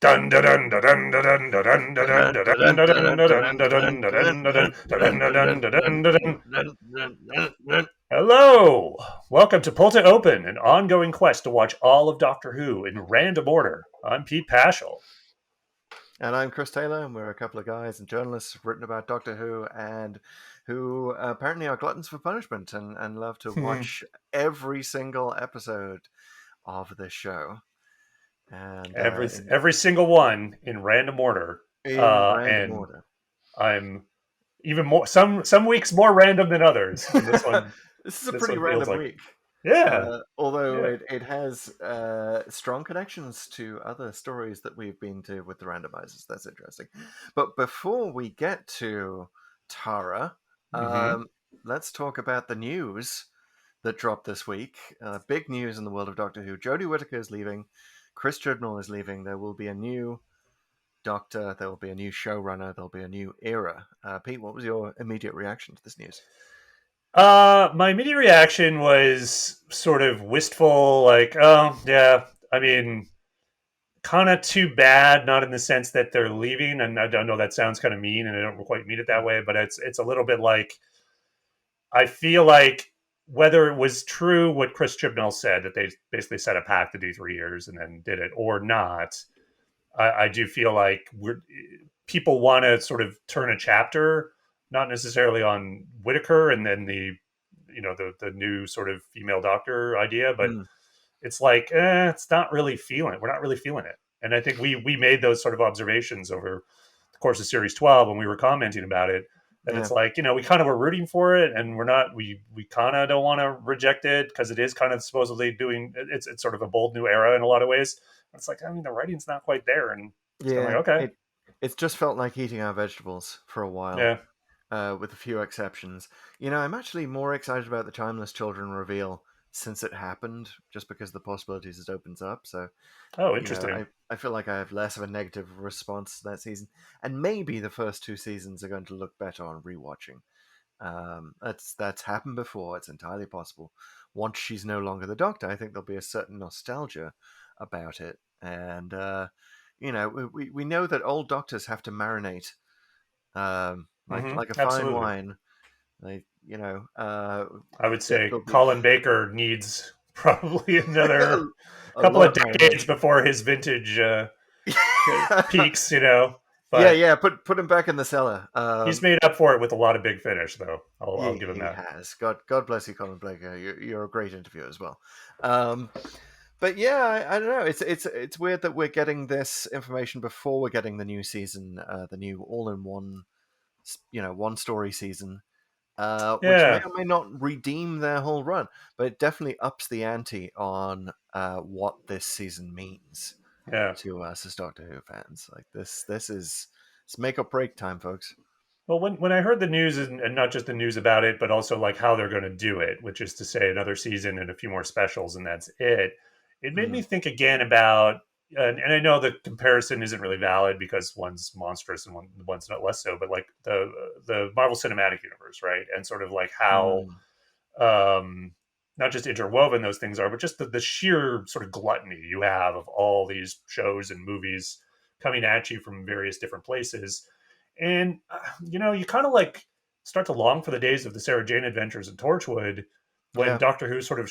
Dun dun dun dun dun dun dun dun dun dun dun dun dun dun dun. Hello! Welcome to Pull to Open, an ongoing quest to watch all of Doctor Who in random order. I'm Pete Paschal. And I'm Chris Taylor, and we're a couple of guys and journalists who've written about Doctor Who and who apparently are gluttons for punishment and love to watch every single episode of this show. And Every single one in random order. in random And order. I'm even more some weeks more random than others. And this one This is a this pretty one feels random like week. Although yeah. it has strong connections to other stories that we've been to with the randomizers. That's interesting. But before we get to Tara, Mm-hmm. let's talk about the news that dropped this week. Big news in the world of Doctor Who. Jodie Whittaker is leaving. Chris Chibnall is leaving. There will be a new Doctor. There will be a new showrunner. There will be a new era. Pete, what was your immediate reaction to this news? My immediate reaction was sort of wistful, like, oh yeah. I mean, kind of too bad, not in the sense that they're leaving, and I don't know, that sounds kind of mean, and I don't quite mean it that way, but it's a little bit like I feel like whether it was true what Chris Chibnall said that they basically set a pact to do 3 years and then did it or not, I do feel like people want to sort of turn a chapter, not necessarily on Whitaker and then the new sort of female doctor idea, but Mm, it's like it's not really feeling it. We're not really feeling it, and I think we made those sort of observations over the course of Series 12 when we were commenting about it. That yeah. it's like we kind of were rooting for it, and we're not. We kind of don't want to reject it because it is kind of supposedly doing. It's sort of a bold new era in a lot of ways. It's like, I mean, the writing's not quite there, and it's kind of Yeah, like, okay, it's just felt like eating our vegetables for a while, yeah, with a few exceptions. I'm actually more excited about the Timeless Children reveal since it happened, just because the possibilities it opens up. So, oh, interesting, I feel like I have less of a negative response to that season, and maybe the first two seasons are going to look better on rewatching. That's happened before. It's entirely possible. Once she's no longer the Doctor, I think there'll be a certain nostalgia about it, and we know that old doctors have to marinate, like a fine absolutely. wine. Like I would say there'll be Colin Baker needs probably a, another a couple lot of of decades marination. before his vintage peaks, Yeah, But yeah. Put him back in the cellar. he's made up for it with a lot of big finish, though. I'll give him He that. has. God bless you, Colin Baker. You're a great interviewer as well. Um, but yeah, I don't know. It's weird that we're getting this information before we're getting the new season, the new all-in-one, one story season, which may Yeah, or may not redeem their whole run, but it definitely ups the ante on what this season means yeah. to us as Doctor Who fans. Like this is it's make or break time, folks. Well, when I heard the news and not just the news about it, but also like how they're going to do it, which is to say another season and a few more specials, and that's it. It made Mm, me think again about, and I know the comparison isn't really valid because one's monstrous and one's not less so, but like the Marvel Cinematic Universe, right? And sort of like how mm, not just interwoven those things are, but just the sheer sort of gluttony you have of all these shows and movies coming at you from various different places. And, you kind of like start to long for the days of the Sarah Jane Adventures and Torchwood when yeah. Doctor Who sort of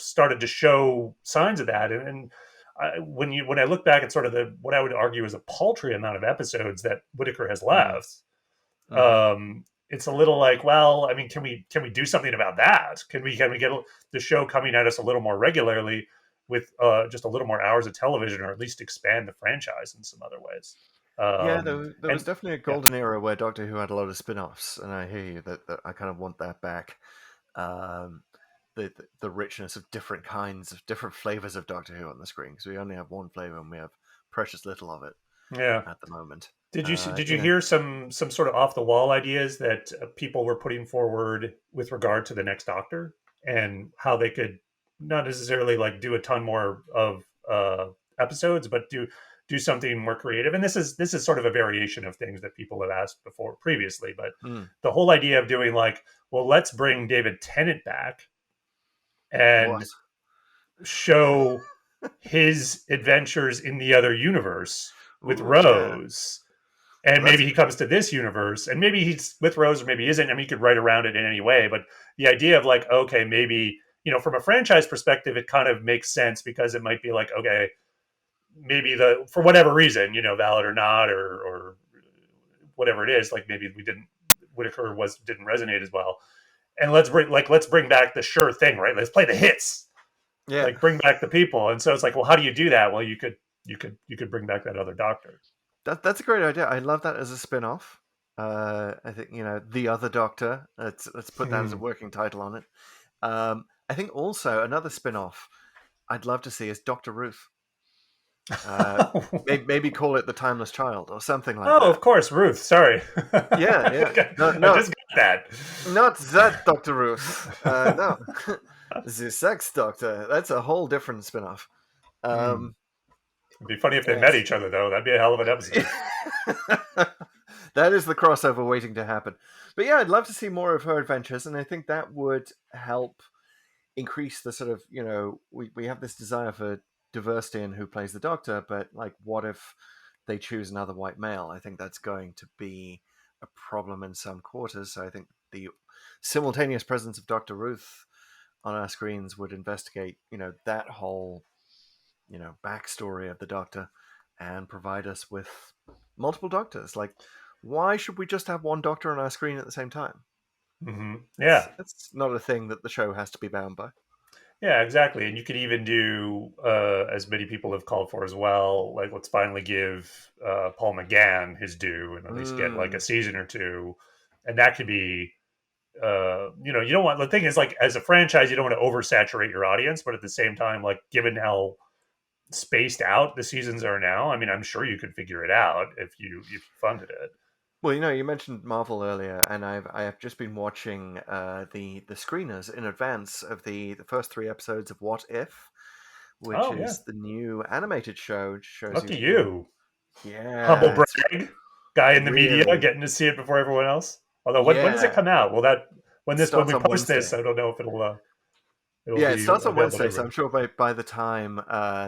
started to show signs of that. And when I look back at sort of what I would argue is a paltry amount of episodes that Whitaker has Mm, left, hmm it's a little like, well, I mean, can we do something about that? Can we get the show coming at us a little more regularly with just a little more hours of television, or at least expand the franchise in some other ways? Yeah, there was And definitely a yeah, golden era where Doctor Who had a lot of spin-offs, and I hear you that I kind of want that back. Um, the richness of different kinds of different flavors of Doctor Who on the screen, because we only have one flavor and we have precious little of it yeah. at the moment. Did you hear some sort of off the wall ideas that people were putting forward with regard to the next Doctor and how they could not necessarily like do a ton more of episodes, but do something more creative? And this is sort of a variation of things that people have asked before previously. But Mm, the whole idea of doing like, well, let's bring David Tennant back what? and show his adventures in the other universe with Ooh, yeah. Rose. And Well, that's maybe he comes to this universe and maybe he's with Rose or maybe he isn't. I mean, he could write around it in any way. But the idea of like, okay, maybe, from a franchise perspective, it kind of makes sense because it might be like, okay, maybe for whatever reason, valid or not, or whatever it is, like maybe we didn't, Whitaker didn't resonate as well. And let's bring back the sure thing, right? Let's play the hits, yeah. like bring back the people. And so it's like, well, how do you do that? Well, you could bring back that other doctor. That's a great idea. I love that as a spin-off. I think the other Doctor. Let's put that as a Hmm. working title on it. I think also another spin-off I'd love to see is Doctor Ruth. Uh, maybe call it the Timeless Child or something like Oh, that. of course, Ruth. Sorry, Yeah, yeah. No, I no, just got that. not that Doctor Ruth. No, the Sex Doctor. That's a whole different spin-off. Hmm. Um, It'd be funny if they met yes. each other, though. That'd be a hell of an episode. That is the crossover waiting to happen. But yeah, I'd love to see more of her adventures, and I think that would help increase the sort of, we have this desire for diversity in who plays the Doctor, but like, what if they choose another white male? I think that's going to be a problem in some quarters. So I think the simultaneous presence of Dr. Ruth on our screens would investigate, that whole, backstory of the Doctor and provide us with multiple Doctors. Like, why should we just have one Doctor on our screen at the same time? Yeah, That's not a thing that the show has to be bound by. yeah, exactly. And you could even do, as many people have called for as well, like let's finally give Paul McGann his due and at least get like a Mm, season or two. And that could be, you don't want, the thing is, like, as a franchise, you don't want to oversaturate your audience, but at the same time, like, given how spaced out the seasons are now, I mean, I'm sure you could figure it out if you funded it. well, you mentioned Marvel earlier, and I have just been watching the screeners in advance of the first three episodes of What If, which Oh yeah, is the new animated show. Which shows lucky you, you, humble yeah, it's brag, guy in the media, really, getting to see it before everyone else. Although, when does it yeah. come out? Well, that It when starts we on post this, Wednesday. I don't know if it'll Yeah, it be starts on available to Wednesday, so everyone. I'm sure by the time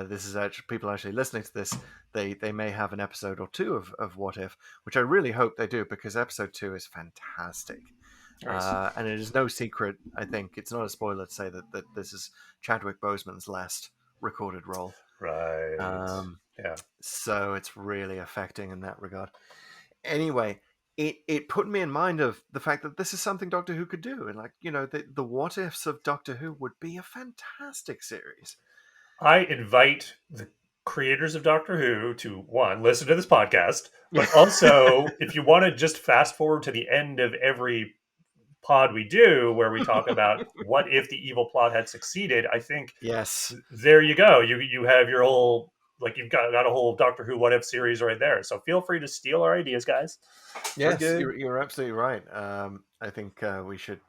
this is actually people actually listening to this, they may have an episode or two of What If, which I really hope they do because episode two is fantastic. Nice. And it is no secret, I think it's not a spoiler to say that this is Chadwick Boseman's last recorded role. Right. Um, Yeah. so it's really affecting in that regard. Anyway, it put me in mind of the fact that this is something Doctor Who could do, and like the what ifs of Doctor Who would be a fantastic series. I invite the creators of Doctor Who to, one, listen to this podcast, Yeah. but also, if you want to just fast forward to the end of every pod we do where we talk about what if the evil plot had succeeded, I think Yes. there you go. You have your whole, like, you've got a whole Doctor Who what if series right there. So feel free to steal our ideas, guys. We're Yes, good. you're absolutely right. I think we should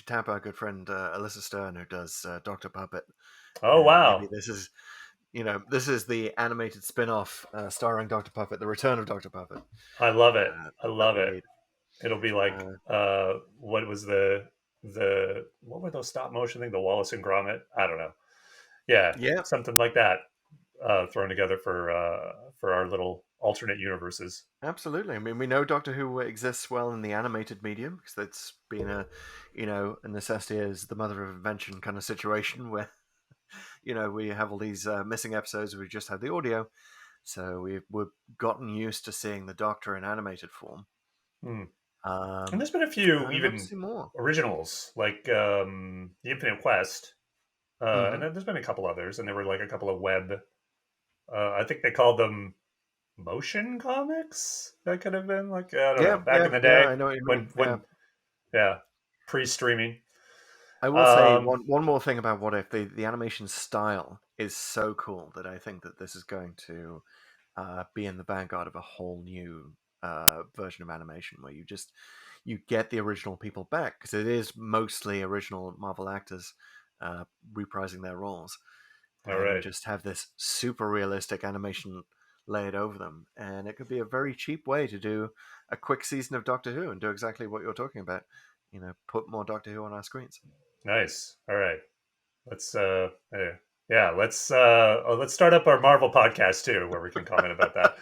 tap our good friend Alyssa Stern, who does Doctor Puppet, Oh and maybe wow, this is the animated spin-off starring Doctor Puppet, the return of Doctor Puppet I love it. I that love we it. need. It'll be like, Uh, what was the what were those stop motion thing? The Wallace and Gromit? I don't know. Yeah, yeah, something like that, thrown together for our little alternate universes. absolutely. I mean, we know Doctor Who exists well in the animated medium because that's been a necessity as the mother of invention kind of situation where we have all these missing episodes. We just have the audio, so we've gotten used to seeing the Doctor in animated form. Hmm. And Um, there's been a and few I'd love to even see more. originals like, the Infinite Quest, and Hmm. then there's been a couple others, and there were like a couple of web. I think they called them motion comics. That could have been like, I don't know, Yeah, back yeah, in the yeah. day I know what you mean. when Yeah, yeah, pre-streaming. I will say Um, one more thing about What If. The animation style is so cool that I think that this is going to be in the vanguard of a whole new version of animation where you get the original people back because it is mostly original Marvel actors uh, reprising their roles, all and you right. just have this super realistic animation layered over them, and it could be a very cheap way to do a quick season of Doctor Who and do exactly what you're talking about. Put more Doctor Who on our screens. Nice. All right. Let's yeah. Yeah, let's start up our Marvel podcast too, where we can comment about that.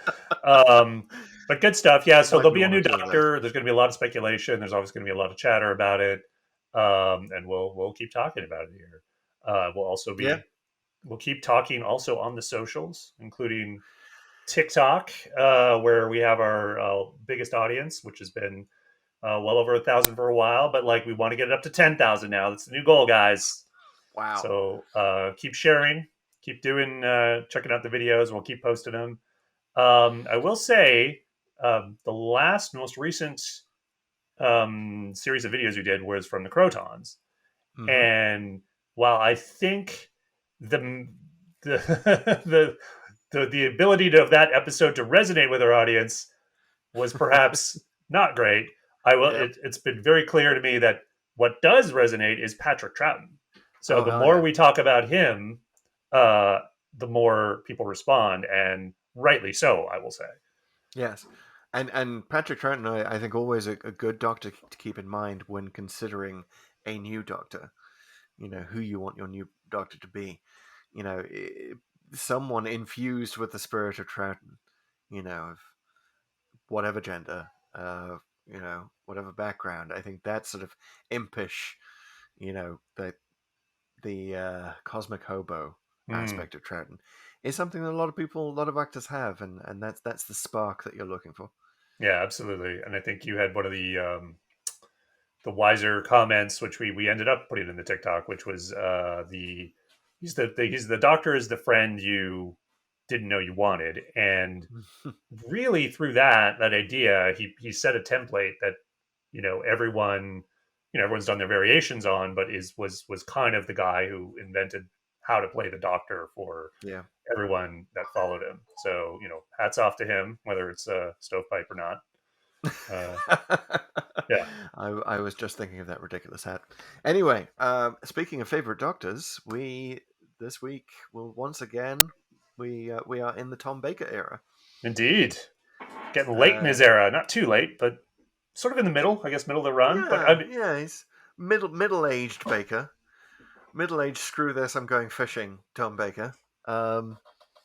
Um, but good stuff. Yeah, so Might there'll be be a one or new two of those. Doctor. There's going to be a lot of speculation. There's always going to be a lot of chatter about it, and we'll keep talking about it here. We'll also Yeah. be we'll keep talking also on the socials, including TikTok, where we have our biggest audience, which has been well over 1,000 for a while. But like, we want to get it up to 10,000 now. That's the new goal, guys. Wow. So keep sharing, keep doing, checking out the videos. We'll keep posting them. I will say the last, most recent series of videos we did was from the Crotons, Mm-hmm. and while I think the the the the ability of that episode to resonate with our audience was perhaps not great. Yep. It's been very clear to me that what does resonate is Patrick Troughton. So Oh the hell more yeah. we talk about him, uh, the more people respond, and rightly so, I will say. Yes. And Patrick Troughton, I think always a good doctor to keep in mind when considering a new doctor. You know who you want your new doctor to be. You know, someone infused with the spirit of Troughton. You know, of whatever gender, whatever background. I think that sort of impish, the cosmic hobo Mm, aspect of Troughton is something that a lot of people, a lot of actors have, and that's the spark that you're looking for. yeah, absolutely. And I think you had one of the wiser comments, which we ended up putting in the TikTok, which was he's the doctor is the friend you didn't know you wanted, and really through that idea, he set a template that everyone everyone's done their variations on, but is was kind of the guy who invented how to play the doctor for Yeah. everyone that followed him. So hats off to him, whether it's a stovepipe or not. Uh, yeah, I was just thinking of that ridiculous hat. Anyway, speaking of favorite doctors, we this week will once again we are in the Tom Baker era. indeed, getting late in Uh, his era. Not too late, but sort of in the middle. I guess middle of the run. But I yeah, mean, yeah, he's middle aged Baker, middle aged. Screw this, I'm going fishing. Tom Baker. Um,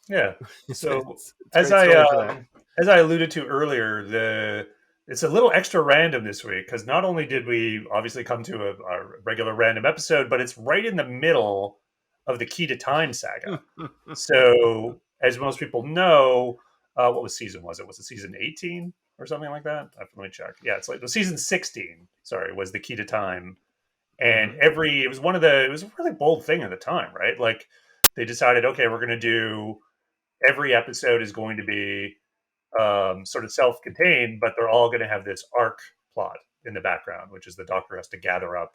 yeah. it's, So it's it's a as great I story for that. as I alluded to earlier, the it's a little extra random this week because not only did we obviously come to a regular random episode, but it's right in the middle of the Key to Time saga. So as most people know, what was season was it? Was it season 18 or something like that? Let me check. Yeah, it's like the season 16. Sorry, was the Key to Time, and Hmm. it was a really bold thing at the time, right? Like they decided, okay, we're going to do every episode is going to be sort of self-contained, but they're all going to have this arc plot in the background, which is the Doctor has to gather up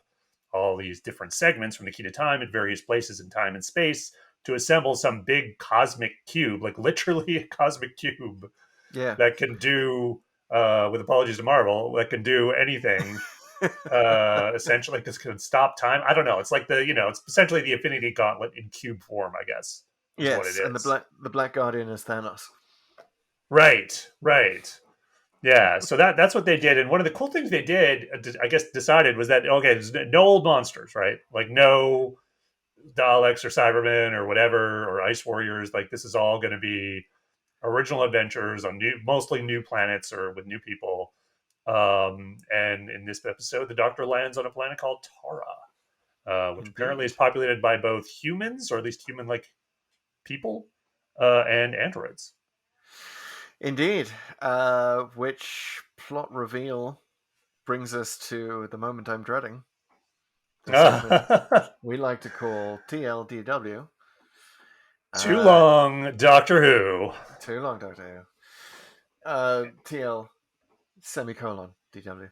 all these different segments from the Key to Time at various places in time and space to assemble some big cosmic cube, like literally a cosmic cube Yeah. that can do, with apologies to Marvel, that can do anything. Essentially, because can stop time. I don't know. It's like it's essentially the Infinity Gauntlet in cube form, I guess, is what it Yes, and is. the Black Guardian is Thanos. Right, right. Yeah, so that's what they did, and one of the cool things they did, I guess, decided was that okay, there's no old monsters, right? Like no Daleks or Cybermen or whatever or Ice Warriors. Like this is all going to be original adventures on mostly new planets or with new people. And in this episode, the Doctor lands on a planet called Tara, which apparently is Indeed. populated by both humans, or at least human-like people, and androids. Indeed. Which plot reveal brings us to the moment I'm dreading, the segment we like to call TLDW. Too Uh, long, Doctor Who. Too long, Doctor Who. TL semicolon DW.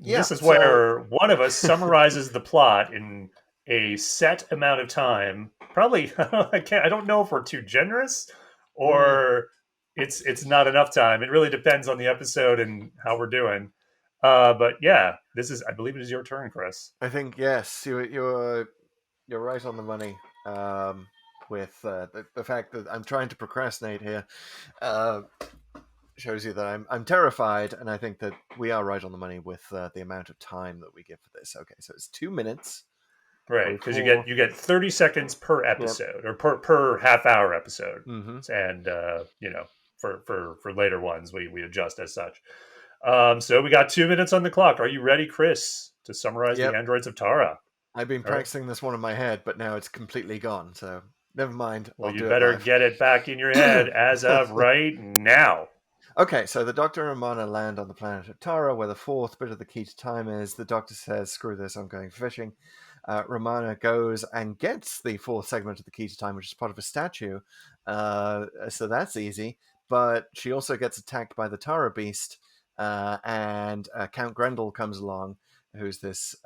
Yeah, This is so. where one of us summarizes the plot in a set amount of time. Probably, I don't know if we're too generous mm, or it's not enough time. It really depends on the episode and how we're doing. But yeah, I believe it is your turn, Chris. I think yes, you're right on the money. With the fact that I'm trying to procrastinate here, uh, shows you that I'm terrified, and I think that we are right on the money with the amount of time that we give for this. Okay, so it's 2 minutes, Right, because before. you get 30 seconds per Yep. episode or per half hour episode, Mm-hmm. and for later ones we adjust as such. So we got 2 minutes on the clock. Are you ready, Chris, to summarize the Yep. androids of Tara? I've been All right. practicing this one in my head, but now it's completely gone. So never mind. Well, I'll you do it better live. get it back in your head as of right now. Okay, so the Doctor and Romana land on the planet of Tara, where the fourth bit of the key to time is. The Doctor says, "Screw this, I'm going fishing." Romana goes and gets the fourth segment of the key to time, which is part of a statue. So that's easy. But she also gets attacked by the Tara beast, and Count Grendel comes along, who's this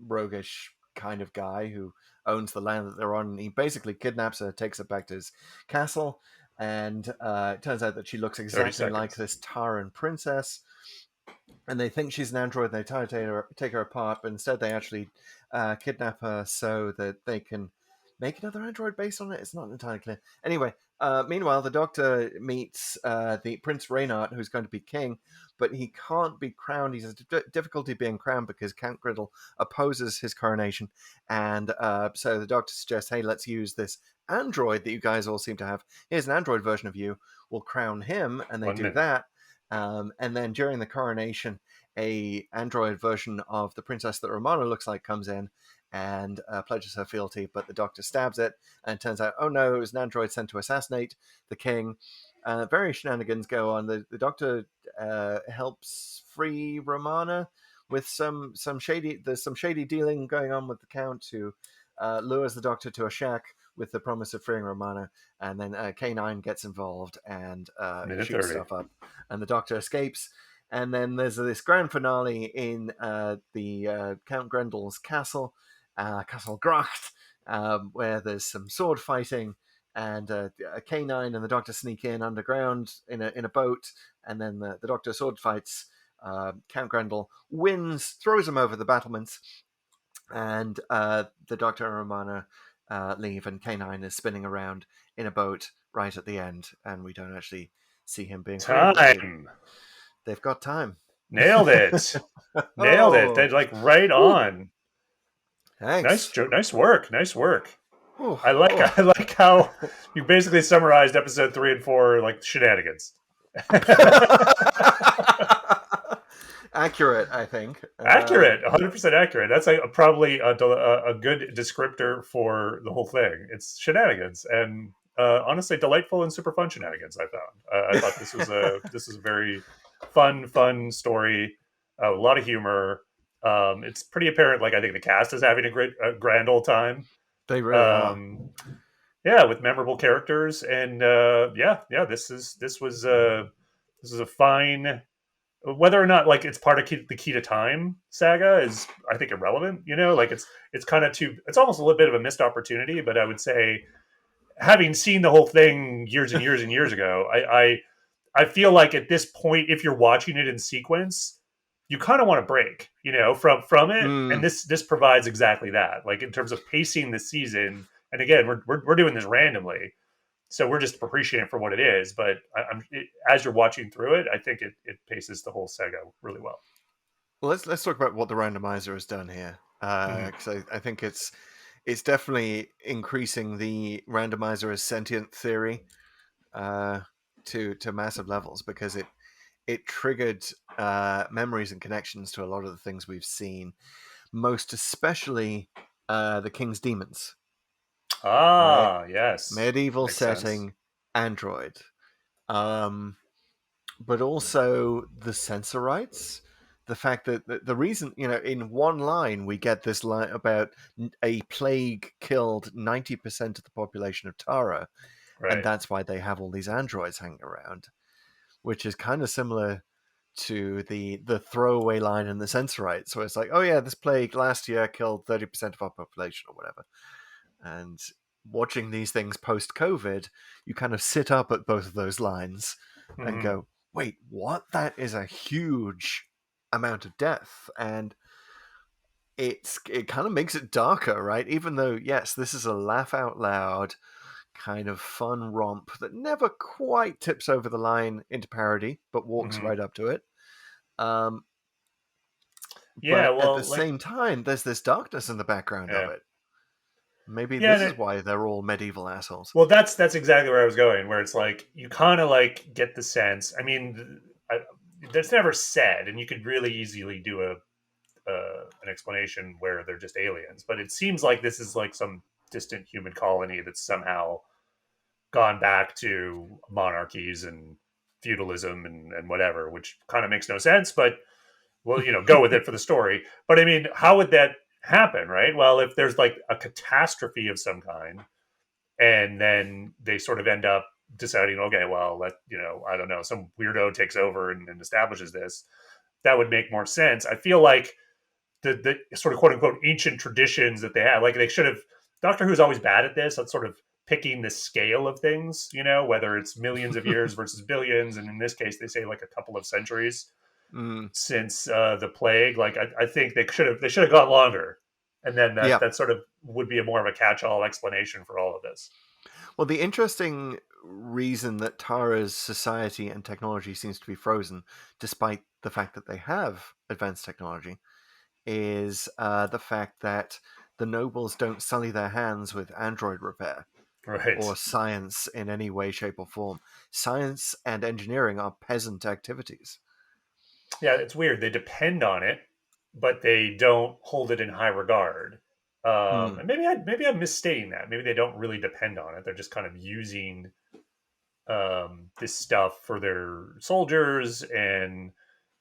roguish kind of guy who owns the land that they're on. And he basically kidnaps her, takes her back to his castle, and it turns out that she looks 30 exactly like seconds. this Taran princess. And they think she's an android. And they try to take her apart, but instead they actually kidnap her so that they can make another android based on it. It's not entirely clear. Anyway, meanwhile, the Doctor meets the Prince Reynard, who's going to be king, but he can't be crowned. He has difficulty being crowned because Count Griddle opposes his coronation, and so the Doctor suggests, "Hey, let's use this android that you guys all seem to have. Here's an android version of you. We'll crown him," and they One do minute. that. And then during the coronation, a android version of the princess that Romana looks like comes in and pledges her fealty, but the Doctor stabs it, and it turns out, oh no, it was an android sent to assassinate the king. Various shenanigans go on. The Doctor helps free Romana with some shady. There's some shady dealing going on with the Count, who lures the Doctor to a shack with the promise of freeing Romana, and then K-9 gets involved and Minute shoots 30. stuff up, and the Doctor escapes. And then there's this grand finale in the Count Grendel's castle, Castle Gracht, where there's some sword fighting, and a K-9 and the Doctor sneak in underground in a boat, and then the Doctor sword fights. Count Grendel wins, throws him over the battlements, and the Doctor and Romana leave, and K-9 is spinning around in a boat right at the end, and we don't actually see him being freed, but Time. they've got time. Nailed it. Nailed it. They Oh, like right whew, on. thanks. Nice work. Nice work. Whew, I like oh. I like how you basically summarized episode 3 and 4 like shenanigans. Accurate, I think. Accurate, 100% accurate. That's probably a good descriptor for the whole thing. It's shenanigans, and honestly, delightful and super fun shenanigans. I found. I thought this was a very fun story. A lot of humor. It's pretty apparent. Like I think the cast is having a grand old time. They really are. Um, yeah, with memorable characters, and this is a fine, whether or not like it's part of the key to time saga is I think irrelevant. Like it's kind of too, it's almost a little bit of a missed opportunity. But I would say, having seen the whole thing years and years and years ago, I feel like at this point, if you're watching it in sequence, you kind of want to break, from it. And Mm. this provides exactly that, like in terms of pacing the season. And again, we're doing this randomly, so we're just appreciating it for what it is. But as you're watching through it, I think it paces the whole saga really well. Well, let's talk about what the randomizer has done here, Mhm. because I think it's definitely increasing the randomizer as sentient theory uh, to massive levels, because it triggered memories and connections to a lot of the things we've seen, most especially the King's Demons, right? Ah, yes, Medieval makes sense. setting, android, um, but also the sensorites. The fact that the reason, in one line we get this line about a plague killed 90% of the population of Tara, and Right. that's why they have all these androids hanging around, which is kind of similar to the throwaway line in the Sensorites, so it's like, oh yeah, this plague last year killed 30% of our population or whatever. And watching these things post COVID, you kind of sit up at both of those lines and Hmm. go, wait, what? That is a huge amount of death. And it kind of makes it darker, right? Even though, yes, this is a laugh out loud kind of fun romp that never quite tips over the line into parody, but walks Hmm. right up to it. Um, Yeah, But at the well, like, same time, there's this darkness in the background of yeah, it. Maybe yeah. this is why they're all medieval assholes. Well, that's exactly where I was going. Where it's like you kind of like get the sense. I mean, that's never said, and you could really easily do a an explanation where they're just aliens. But it seems like this is like some distant human colony that's somehow gone back to monarchies and feudalism and whatever, which kind of makes no sense. But well, go with it for the story. But I mean, how would that happen, right? Well, if there's like a catastrophe of some kind, and then they sort of end up deciding, okay, well, I don't know, some weirdo takes over and establishes this. That would make more sense. I feel like the sort of quote unquote ancient traditions that they had, like they should have. Doctor Who's always bad at this. That's sort of picking the scale of things, whether it's millions of years versus billions, and in this case, they say like a couple of centuries Mm, since the plague. Like I think they should have gone longer, and then that yeah. that sort of would be a more of a catch-all explanation for all of this. Well, the interesting reason that Tara's society and technology seems to be frozen, despite the fact that they have advanced technology, is the fact that the nobles don't sully their hands with android repair or Right. science in any way, shape, or form. Science and engineering are peasant activities. Yeah, it's weird. They depend on it, but they don't hold it in high regard. Mm, And maybe I'm misstating that. Maybe they don't really depend on it. They're just kind of using this stuff for their soldiers and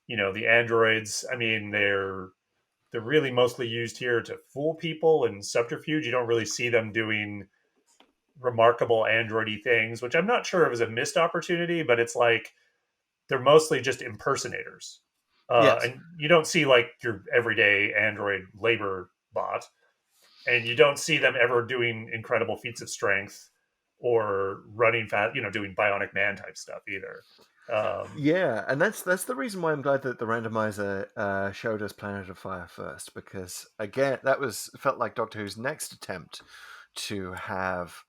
the androids. I mean, they're really mostly used here to fool people and subterfuge. You don't really see them doing remarkable androidy things, which I'm not sure if is a missed opportunity, but it's like they're mostly just impersonators. yes. And you don't see like your everyday Android labor bot, and you don't see them ever doing incredible feats of strength or running fast, doing bionic man type stuff either. Um, Yeah, and that's the reason why I'm glad that the randomizer showed us Planet of Fire first, because again, that was felt like Doctor Who's next attempt to have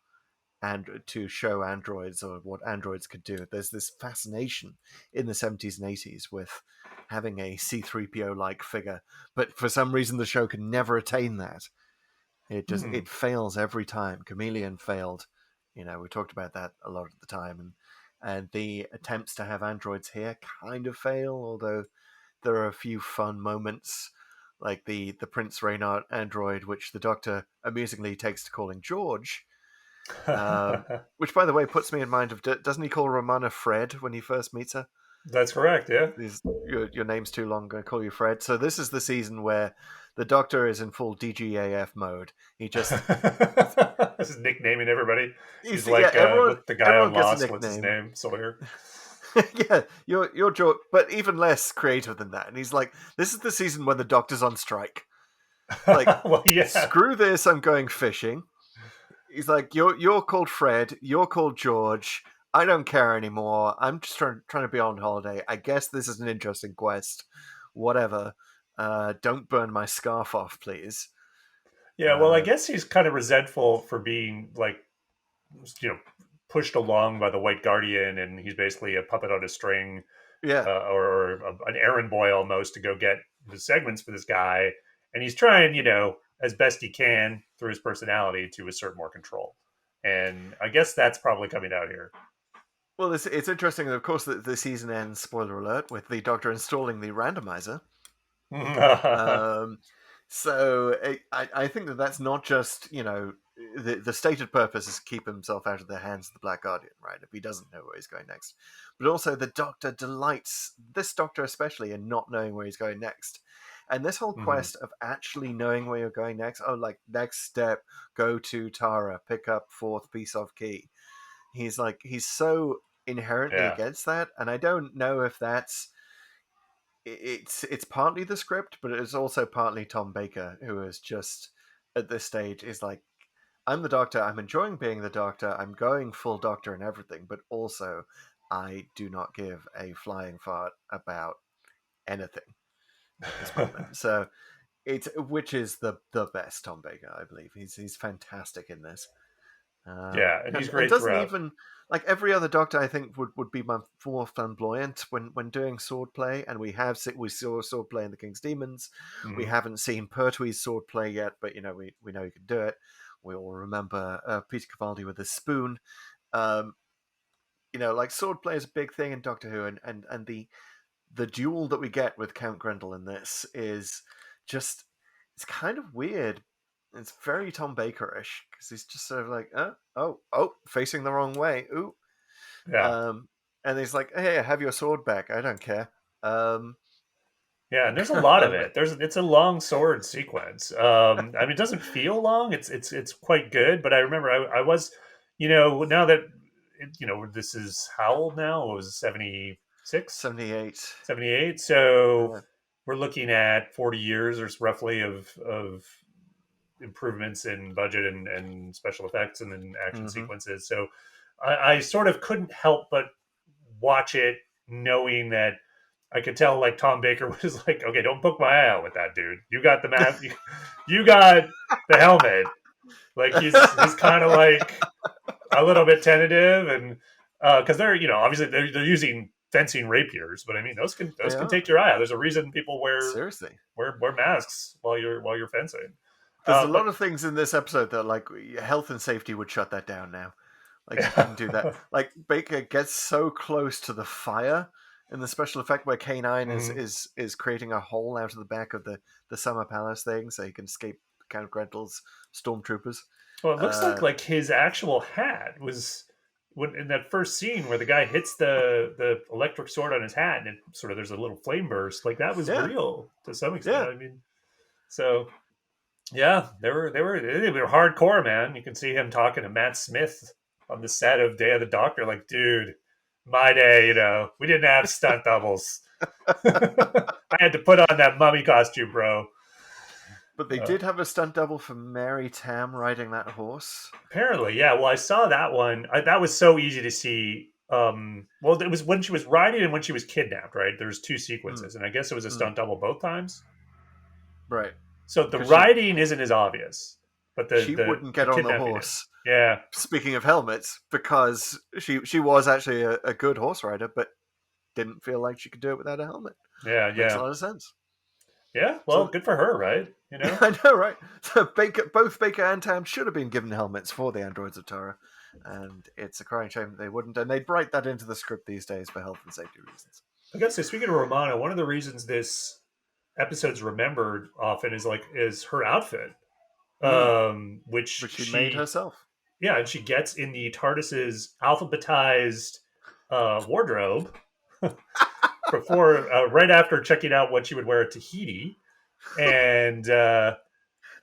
and to show androids or what androids could do. There's this fascination in the 70s and 80s with having a C3PO like figure, but for some reason the show can never attain that. hmm, It fails every time. Chameleon failed. We talked about that a lot at the time, and the attempts to have androids here kind of fail, although there are a few fun moments, like the Prince Reynard android, which the Doctor amusingly takes to calling George, um, which, by the way, puts me in mind of doesn't he call Romana Fred when he first meets her? that's correct. Yeah. Your name's too long. I'm going to call you Fred. So this is the season where the Doctor is in full DGAF mode. He just This is nicknaming everybody. He's yeah. like what the guy Everyone on gets a Lost. What's his nickname. name? Sawyer. Yeah, you're George, but even less creative than that. And he's like, this is the season when the Doctor's on strike. Like, Well, yeah. screw this. I'm going fishing. He's like, you're called Fred. You're called George. I don't care anymore. I'm just trying to be on holiday. I guess this is an interesting quest. Whatever. Don't burn my scarf off, please. Yeah, well, I Uh, guess he's kind of resentful for being like, you know, pushed along by the White Guardian, and he's basically a puppet on a string, yeah. or an errand boy almost to go get the segments for this guy, and he's trying, as best he can through his personality to assert more control. And I guess that's probably coming out here. Well, it's interesting, of course, that the season ends, spoiler alert, with the Doctor installing the randomizer. Um, so I think that that's not just the stated purpose is to keep himself out of the hands of the Black Guardian, right? If he doesn't know where he's going next, but also the Doctor delights this Doctor especially in not knowing where he's going next, and this whole Mhm. quest of actually knowing where you're going next. Oh, like next step, go to Tara, pick up fourth piece of key. He's so inherently Yeah. against that, and I don't know if it's partly the script, but it's also partly Tom Baker, who is just at this stage is like, I'm the Doctor. I'm enjoying being the Doctor. I'm going full Doctor and everything, but also I do not give a flying fart about anything at this moment. So it's which is the best Tom Baker, I believe. He's fantastic in this. Yeah, and he's And great doesn't throughout. even like every other Doctor. I think would be more flamboyant when doing swordplay, and we saw swordplay in the King's Demons. We Hmm. haven't seen Pertwee's swordplay yet, but we know he can do it. We all remember Peter Capaldi with a spoon. Um, like swordplay is a big thing in Doctor Who, and the duel that we get with Count Grendel in this is just it's kind of weird. It's very Tom Baker-ish because he's just sort of like, facing the wrong way. Ooh, Yeah, um, and he's like, hey, have your sword back. I don't care. Um, yeah, and there's a lot of it. It's a long sword sequence. I mean, it doesn't feel long. It's quite good. But I remember I was, now that this is how old now? It was 76, 78. 78. So Yeah. we're looking at 40 years or roughly of improvements in budget and special effects and then action Mm-hmm. sequences. So I sort of couldn't help but watch it knowing that I could tell like Tom Baker was like, okay, don't poke my eye out with that, dude. You got the map. You got the helmet. Like he's kind of like a little bit tentative, and because they're obviously they're using fencing rapiers, but I mean those They can are. take your eye out. There's a reason people Seriously. wear masks while you're fencing. There's a But lot of things in this episode that, like, health and safety would shut that down now. Like, you couldn't do that. Like, Baker gets so close to the fire in the special effect where K-9 Mhm. is creating a hole out of the back of the Summer Palace thing so he can escape Count Grendel's stormtroopers. Well, it looks Uh, like his actual hat was when in that first scene where the guy hits the electric sword on his hat and it sort of there's a little flame burst. Like that was yeah, real to some extent. yeah. I mean, so yeah, they were hardcore, man. You can see him talking to Matt Smith on the set of Day of the Doctor, like, dude, my day, we didn't have stunt doubles. I had to put on that mummy costume, bro. But they Uh, did have a stunt double for Mary Tam riding that horse. Apparently, yeah. Well, I saw that one. That was so easy to see. Well, it was when she was riding and when she was kidnapped, right? There's two Mm, sequences, and I guess it was a mm, stunt double both times. right. So the Because she riding isn't as obvious, but the she the, wouldn't the get on the kidnapping is. horse. Yeah, Speaking of helmets, because she was actually a good horse rider, but didn't feel like she could do it without a helmet. yeah, Makes a yeah, lot of sense. yeah. Well, So good for her, right? I know, right? So both Baker and Tam should have been given helmets for the androids of Tara, and it's a crying shame that they wouldn't. And they'd write that into the script these days for health and safety reasons. I gotta say, speaking of Romana, one of the reasons this episode's remembered often is her outfit, Mm, which which she made she herself. yeah, and she gets in the TARDIS's alphabetized wardrobe before, right after checking out what she would wear at Tahiti, and I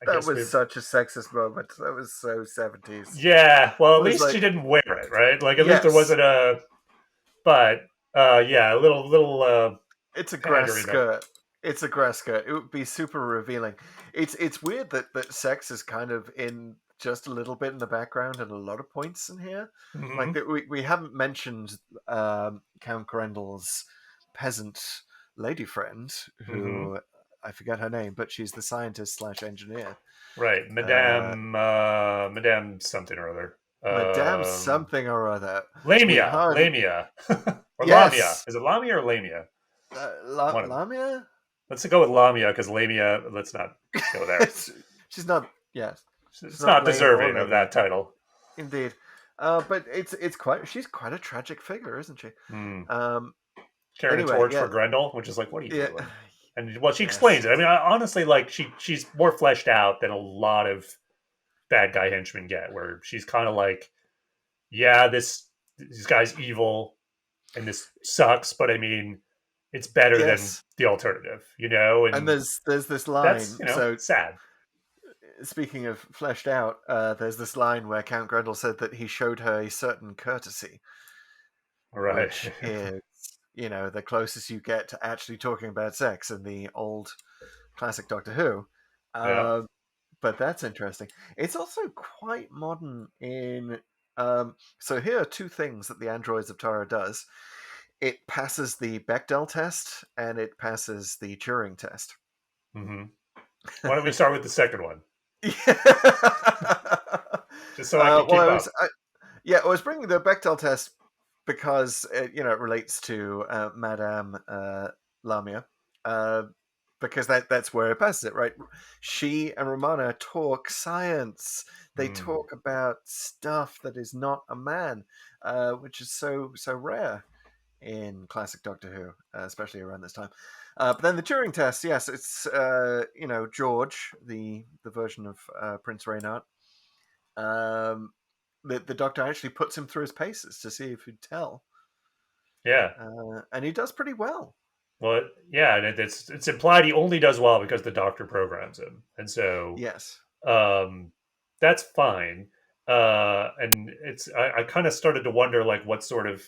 That guess was we such a sexist moment. That was so 70s. yeah, well, It at was least like, she didn't wear it, right? Like at least there yes, wasn't but yeah, a little it's a grass pandering there. skirt. It's a grass skirt. It would be super revealing. It's weird that sex is kind of in just a little bit in the background and a lot of points in here. Like Hmm. that we haven't mentioned Count Grendel's peasant lady friend, Hmm. who I forget her name, but she's the scientist slash engineer. Right, Uh, Madame something or other. Madame something or other. We Lamia, hardly Lamia, or Lamia. yes, Is it Lamia or Lamia? One of them. Lamia. Let's go with Lamia because Lamia. Let's not go there. She's not. Yes, she's It's not not lame or deserving of Lamia. that title. Indeed, but it's quite. She's quite a tragic figure, isn't she? Hmm. Um. Carrying a Anyway, torch for yeah, Grendel, which is like, what are you yeah, doing? And well, she yes, explains it. I mean, honestly, like she's more fleshed out than a lot of bad guy henchmen get, where she's kind of like, yeah, this guy's evil and this sucks, but I mean, it's better than yes. the alternative, And and there's this that's line. So sad. speaking of fleshed out, there's this line where Count Grendel said that he showed her a certain courtesy, Right. which is the closest you get to actually talking about sex in the old classic Doctor Who. Yeah. Um, but that's interesting. It's also quite modern in. So here are two things that the androids of Tara does. It passes the Bechdel test and it passes the Turing test. Hmm. Why don't we start with the second one? Yeah. Just so I can Well, keep up. yeah, I was bringing the Bechdel test because it relates to Madame Lamia, uh, because that's where it passes it, right? She and Romana talk science. They Hmm. talk about stuff that is not a man, which is so rare in classic Doctor Who, especially around this time. But then the Turing test, yes, it's George, the version of Prince Reynard. Um, the Doctor actually puts him through his paces to see if he'd tell, Yeah. and he does pretty well. Well, yeah, and it's implied he only does well because the doctor programs him, and so Yes. um, that's fine. And I kind of started to wonder like what sort of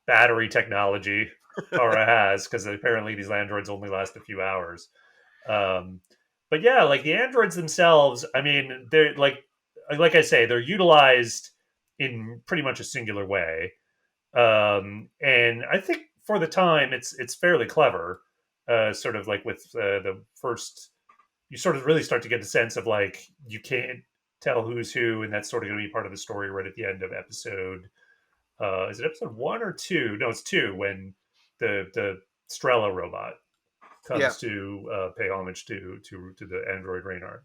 battery technology Tara has because apparently these androids only last a few hours. Um, but yeah, like the androids themselves, I mean, they're like I say, they're utilized in pretty much a singular way, and I think for the time it's fairly clever. Sort of like with the first, you sort of really start to get a sense of like you can't tell who's who, and that's sort of going to be part of the story right at the end of episode. Is it episode 1 or 2? No, it's 2 when the Strela robot Yeah, comes to pay homage to the android Reynard.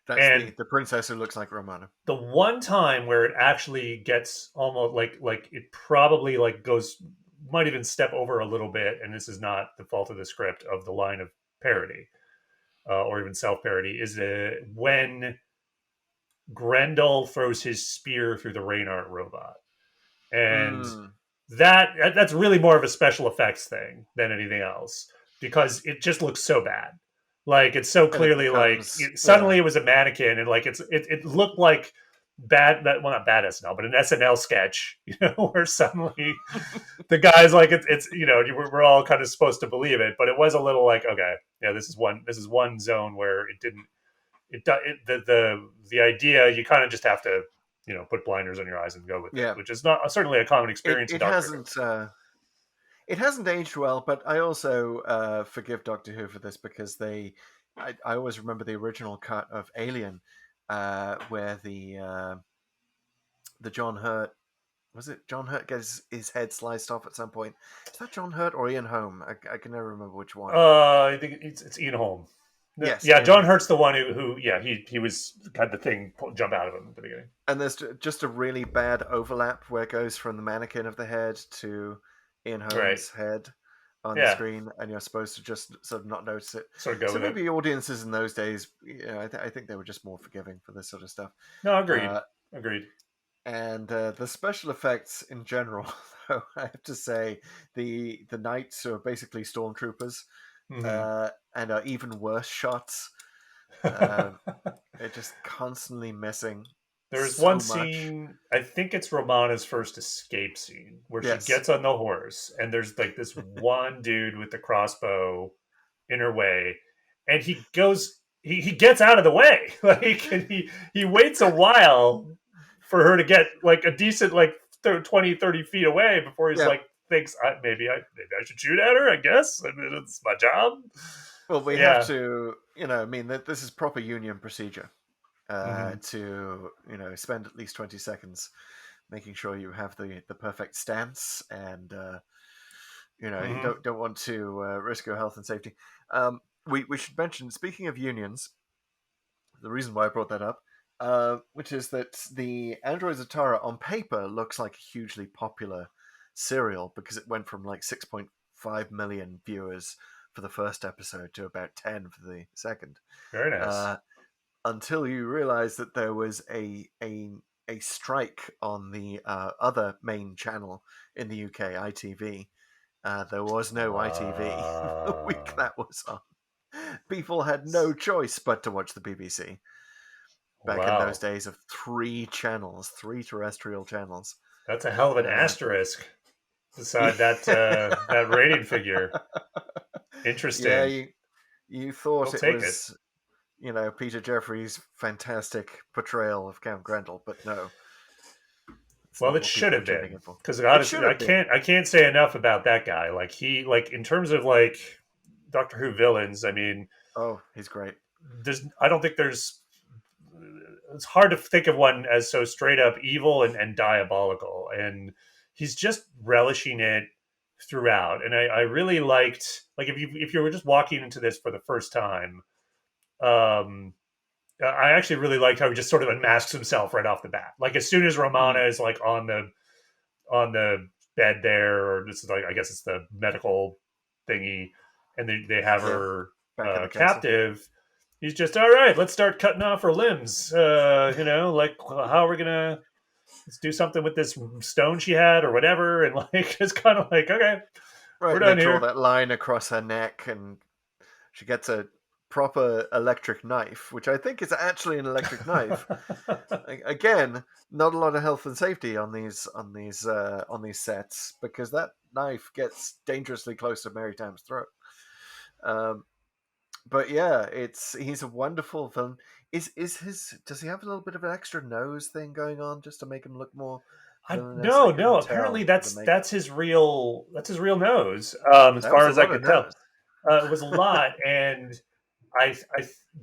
that's And the princess who looks like Romana. the one time where it actually gets almost like it probably like goes might even step over a little bit, and this is not the fault of the script of the line of parody or even self parody, is when Grendel throws his spear through the Reynard robot, and Mm. that's really more of a special effects thing than anything else because it just looks so bad. Like it's so And it clearly like becomes suddenly it was a mannequin and like it looked like well not bad SNL but an SNL sketch, where suddenly the guys like it's we're all kind of supposed to believe it, but it was a little like okay, yeah, this is one zone where it didn't the idea you kind of just have to put blinders on your eyes and go with it, yeah. which is not certainly a common It experience in it Doctor hasn't it hasn't aged well, but I also forgive Doctor Who for this because I always remember the original cut of Alien, where the John Hurt, was it John Hurt gets his head sliced off at some point? Is that John Hurt or Ian Holm? I can never remember which Who. one. I think it's Ian Holm. No, Yes, yeah, Ian John Holm. Hurt's the one who yeah he was had the thing jump out of him at the beginning. And there's just a really bad overlap where it goes from the mannequin of the head to Ian Right. Holm's head on the Yeah. screen, and you're supposed to just sort of not notice it. Sort of go So with it. maybe audiences in those days, I think they were just more forgiving for this sort of stuff. No, agreed. Uh, Agreed. and the special effects in general, though, I have to say, the knights are basically stormtroopers, Hmm. and are even worse shots. Uh, they're just constantly missing There's so one much. scene, I think it's Romana's first escape scene, where she Yes. gets on the horse, and there's like this one dude with the crossbow in her way, and he gets out of the way, like, and he waits a while for her to get like a decent like 20, 30 feet away before he's Yeah. like thinks maybe I should shoot at her. I guess I mean, it's my job. Well, we have Yeah. to, I mean, this is proper union procedure Hmm. to, spend at least 20 seconds making sure you have the perfect stance, and you Hmm. don't want to risk your health and safety. We should mention, speaking of unions, the reason why I brought that up, which is that the Android Zatara on paper looks like a hugely popular serial because it went from like 6.5 million viewers for the first episode to about 10 for the second. Very nice. Uh, until you realize that there was a strike on the other main channel in the UK, ITV. There was no ITV the week Uh, that was on. People had no choice but to watch the BBC back in those wow. days of three channels, three terrestrial channels. That's a hell of an Uh, asterisk yeah, beside that rating figure. yeah, Interesting. you We'll thought it take it. was, Peter Jeffrey's fantastic portrayal of Count Grendel, but no, it's Well, not it what should people were have tuning been in for. because It honestly, should I have been. can't I can't say enough about that guy. Like he like in terms of like Doctor Who villains. I mean, Oh, he's great. I don't think there's it's hard to think of one as so straight up evil and diabolical, and he's just relishing it throughout. And I really liked, like, if you were just walking into this for the first time, um, I actually really liked how he just sort of unmasks himself right off the bat. Like as soon as Romana Mm, is like on the bed there, or this is like, I guess it's the medical thingy, and they have yeah, her back in the castle. captive. He's just all right. Let's start cutting off her limbs. Like how are we gonna let's do something with this stone she had or whatever, and like it's kind of like okay, Right, we're and they done draw here. that line across her neck, and she gets a proper electric knife, which I think is actually an electric knife. Again, not a lot of health and safety on these sets because that knife gets dangerously close to Mary Tam's throat. Um, but yeah, it's he's a wonderful villain. Is his does he have a little bit of an extra nose thing going on just to make him look more I villainous? I no no. couldn't Apparently tell with the makeup. that's his real nose. As That far was a as I lot of could tell, nose. it was a lot, and I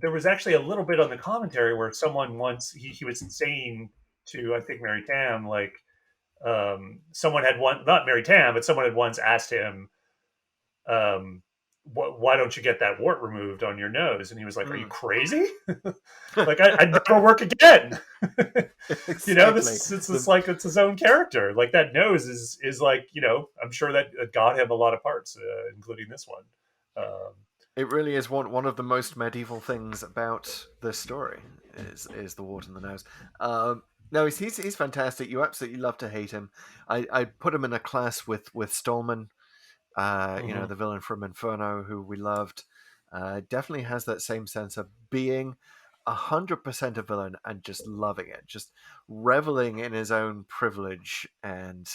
there was actually a little bit on the commentary where someone once he was saying to I think Mary Tam like someone had one not Mary Tam but someone had once asked him um, why don't you get that wart removed on your nose, and he was like, are you Mm. crazy? Like I'd never work again. This Exactly. is it's The like it's his own character. Like that nose is like I'm sure that it got him a lot of parts, including this one. Um, It really is one of the most medieval things about this story is the wart in the nose. No, he's fantastic. You absolutely love to hate him. I put him in a class with Stallman, mhm. the villain from Inferno, who we loved. Definitely has that same sense of being 100% a villain and just loving it, just reveling in his own privilege and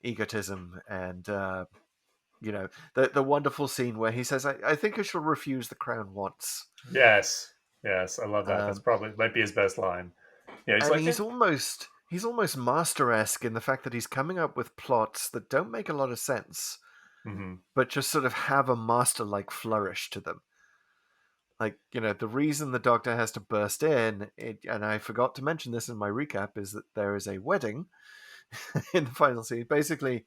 egotism and the wonderful scene where he says, I think I shall refuse the crown once. Yes, yes, I love that. That's Um, probably might be his best line. Yeah, he's and like, he's almost master-esque in the fact that he's coming up with plots that don't make a lot of sense, mhm. but just sort of have a master-like flourish to them. Like, the reason the Doctor has to burst in, and I forgot to mention this in my recap, is that there is a wedding in the final scene. Basically,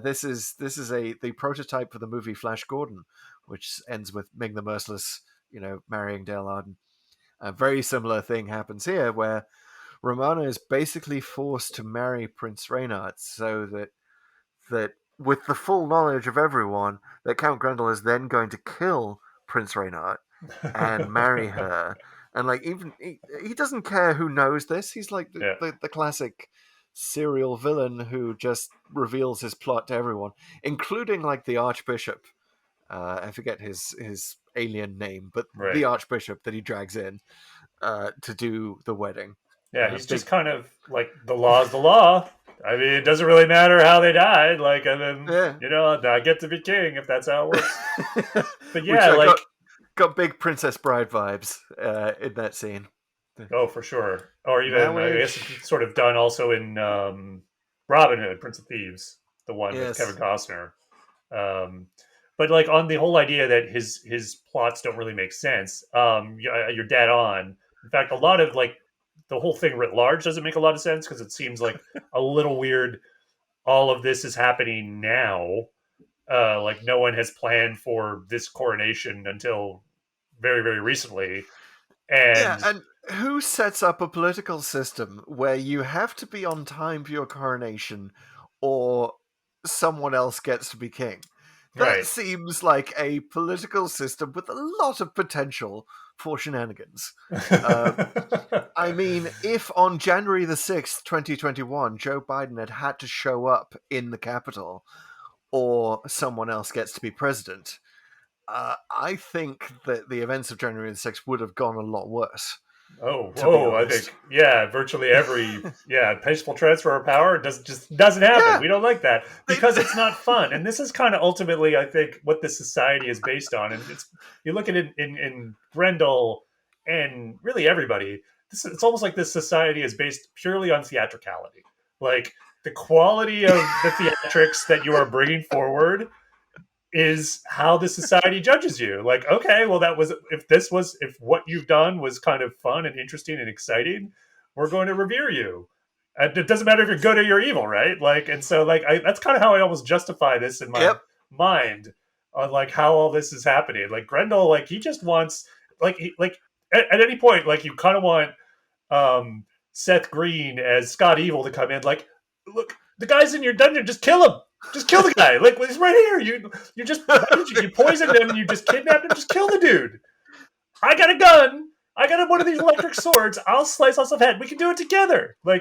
this is the prototype for the movie Flash Gordon, which ends with Ming the Merciless, marrying Dale Arden. A very similar thing happens here, where Romana is basically forced to marry Prince Reynard, so that with the full knowledge of everyone, that Count Grendel is then going to kill Prince Reynard and marry her. And like even he doesn't care who knows this. He's like the, Yeah, the, the classic serial villain who just reveals his plot to everyone, including like the Archbishop. I forget his alien name, but the right. Archbishop that he drags in to do the wedding. Yeah, he's just Big, kind of like the law's the law. I mean, it doesn't really matter how they died. Like, I mean, yeah. I get to be king if that's how it works. But Which yeah, I got like, got big Princess Bride vibes in that scene. oh, for sure. Or even, I guess Marriage, it's sort of done also in Robin Hood, Prince of Thieves, the one with Kevin yes. Costner. Um, but like on the whole idea that his plots don't really make sense, you're dead on. In fact, a lot of like the whole thing writ large doesn't make a lot of sense because it seems like a little weird. All of this is happening now. Like no one has planned for this coronation until very very recently, Yeah, and and who sets up a political system where you have to be on time for your coronation or someone else gets to be king? That right. seems like a political system with a lot of potential for shenanigans. Uh, I mean, if on January the 6th, 2021, Joe Biden had to show up in the Capitol or someone else gets to be president, I think that the events of January the 6th would have gone a lot worse, Oh, to be whoa! I honest. think virtually every peaceful transfer of power just doesn't happen. Yeah, We don't like that they, because it's not fun. And this is kind of ultimately, I think, what this society is based on. And it's you look at it in Grendel and really everybody. It's almost like this society is based purely on theatricality, like the quality of the theatrics that you are bringing forward is how the society judges you. Like, okay, well, if what you've done was kind of fun and interesting and exciting, we're going to revere you. And it doesn't matter if you're good or you're evil, right? Like, and so like that's kind of how I almost justify this in my Yep. mind on like how all this is happening. Like Grendel, like he just wants like at any point, like you kind of want Seth Green as Scott Evil to come in. Like, look, the guy's in your dungeon. Just kill him. Just kill the guy. Like he's right here. You just why did you poisoned him and you just kidnapped him? Just kill the dude. I got a gun. I got one of these electric swords. I'll slice off some head. We can do it together. Why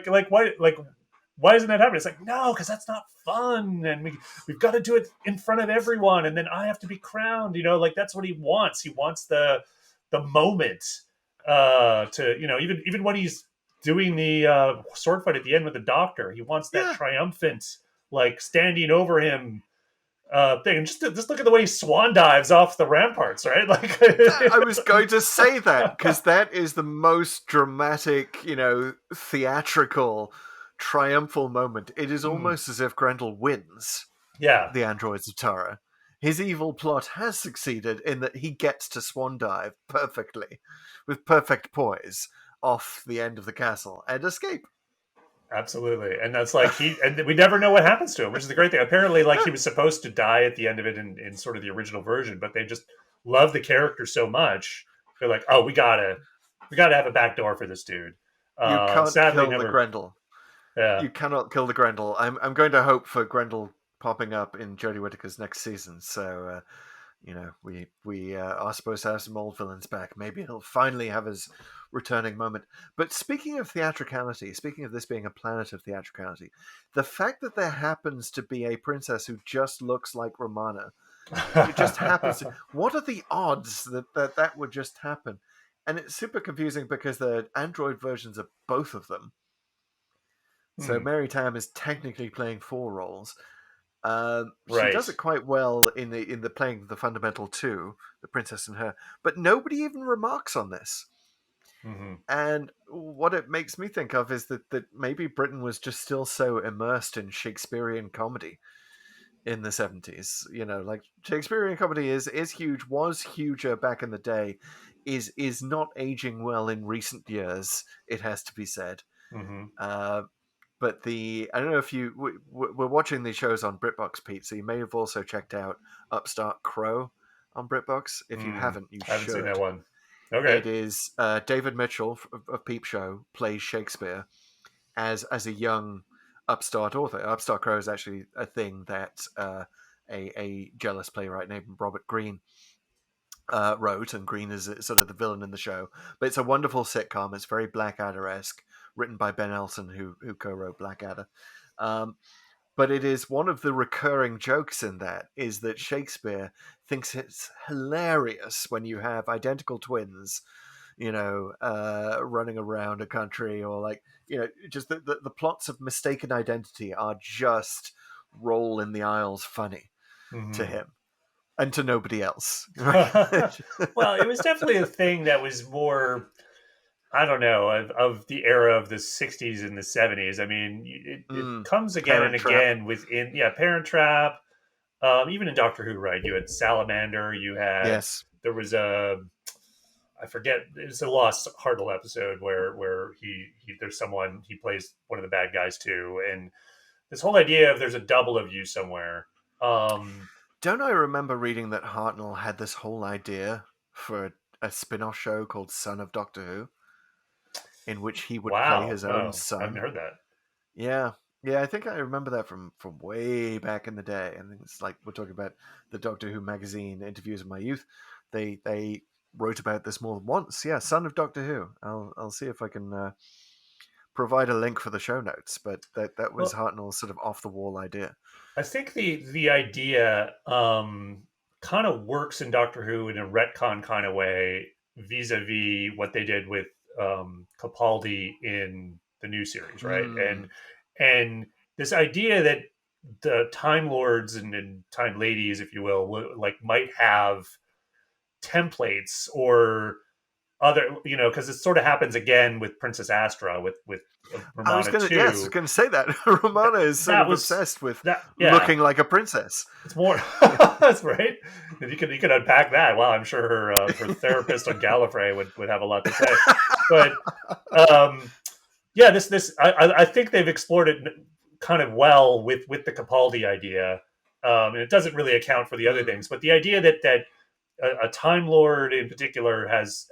isn't that happening? It's like no, because that's not fun, and we've got to do it in front of everyone, and then I have to be crowned. Like that's what he wants. He wants the moment to even when he's doing the sword fight at the end with the doctor, he wants that Yeah. triumphant like standing over him thing. And just look at the way he swan dives off the ramparts, right? Like, I was going to say that because that is the most dramatic, theatrical, triumphal moment. It is mm, almost as if Grendel wins yeah, the androids of Tara. His evil plot has succeeded in that he gets to swan dive perfectly, with perfect poise, off the end of the castle and escape. absolutely. And that's like and we never know what happens to him, which is the great thing. Apparently, like he was supposed to die at the end of it in sort of the original version, but they just love the character so much. They're like, oh, we gotta have a back door for this dude. You can't Sadly, kill the never. Grendel. Yeah. You cannot kill the Grendel. I'm going to hope for Grendel popping up in Jodie Whittaker's next season. So we are supposed to have some old villains back. Maybe he'll finally have his returning moment. But speaking of theatricality, speaking of this being a planet of theatricality, the fact that there happens to be a princess who just looks like Romana, it just happens. What are the odds that would just happen? And it's super confusing because the android versions of both of them. So Hmm, Mary Tam is technically playing four roles. She right. does it quite well in the playing the fundamental two, the princess and her. But nobody even remarks on this. Hmm. And what it makes me think of is that maybe Britain was just still so immersed in Shakespearean comedy in the 70s. Like Shakespearean comedy is huge, was huger back in the day, is not aging well in recent years. It has to be said. Hmm. Uh, but I don't know if we're watching these shows on BritBox, Pete. So you may have also checked out Upstart Crow on BritBox. If you Mm, haven't, you I haven't seen that should. one. Okay. It is David Mitchell of Peep Show plays Shakespeare as a young upstart author. Upstart Crow is actually a thing that a jealous playwright named Robert Greene wrote, and Green is sort of the villain in the show. But it's a wonderful sitcom. It's very Blackadder-esque, written by Ben Elson, who co-wrote Blackadder. Um, but it is one of the recurring jokes in that is that Shakespeare thinks it's hilarious when you have identical twins, running around a country, or like, just the plots of mistaken identity are just roll in the aisles funny to Hmm. him and to nobody else. Well, it was definitely a thing that was more, I don't know, of the era of the 60s and the 70s. I mean, it comes again and Parent Trap. again within, yeah, Parent Trap. Even in Doctor Who, right? You had Salamander. Yes. There was I forget, it's a Lost Hartnell episode where there's someone, he plays one of the bad guys too. And this whole idea of there's a double of you somewhere. Um, Don't I remember reading that Hartnell had this whole idea for a spin off show called Son of Doctor Who, in which he would play wow. his own Oh, I haven't son? heard that. Yeah. Yeah, I think I remember that from way back in the day. And it's like we're talking about the Doctor Who magazine interviews of my youth. They wrote about this more than once. Yeah, Son of Doctor Who. I'll see if I can provide a link for the show notes. But that was Well, Hartnell's sort of off the wall idea. I think the idea kind of works in Doctor Who in a retcon kind of way, vis-a-vis what they did with Capaldi in the new series, right? Hmm. And this idea that the Time Lords and Time Ladies, if you will, like might have templates or other, because it sort of happens again with Princess Astra with Romana Yes, I was 2. gonna say that. That, Romana is sort that of was obsessed with that, yeah. looking like a princess. It's more that's right. You could unpack that. Wow, I'm sure her therapist on Gallifrey would have a lot to say. But um, yeah, this I think they've explored it kind of well with the Capaldi idea, and it doesn't really account for the other Mm, things. But the idea that a Time Lord in particular has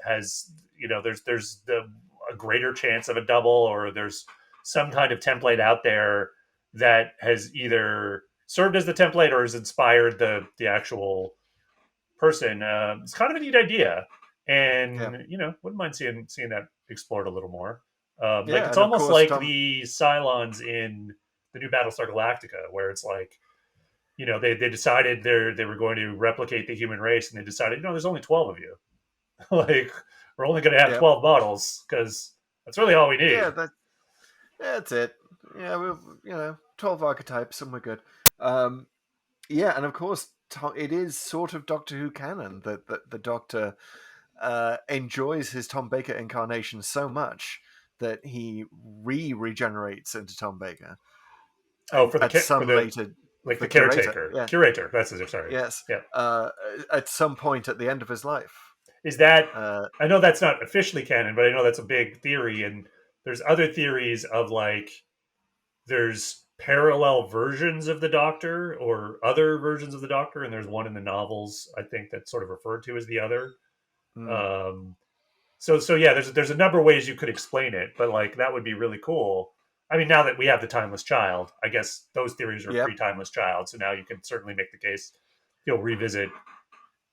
there's a greater chance of a double, or there's some kind of template out there that has either served as the template or has inspired the actual person. It's kind of a neat idea, yeah, and wouldn't mind seeing that explored a little more. Like yeah, it's and of almost course like Tom. the Cylons in the new Battlestar Galactica, where it's like they decided they were going to replicate the human race, and they decided there's only 12 of you. Like we're only going to have Yeah, 12 models because that's really all we yeah, need. that's it. Yeah, we 12 archetypes, and we're good. Um, yeah, and of course it is sort of Doctor Who canon that the Doctor enjoys his Tom Baker incarnation so much that he regenerates into Tom Baker Oh, and for the at for some the later like the the curator, caretaker, yeah, curator. That's his. Sorry. yes, Yeah. uh, at some point at the end of his life. Is that? Uh, I know that's not officially canon, but I know that's a big theory, and there's other theories of like there's parallel versions of the Doctor or other versions of the Doctor, and there's one in the novels I think that's sort of referred to as the other. mm, Um, so yeah, there's a number of ways you could explain it, but like that would be really cool. I mean, now that we have the timeless child, I guess those theories are yep. pre-timeless child. So now you can certainly make the case you'll revisit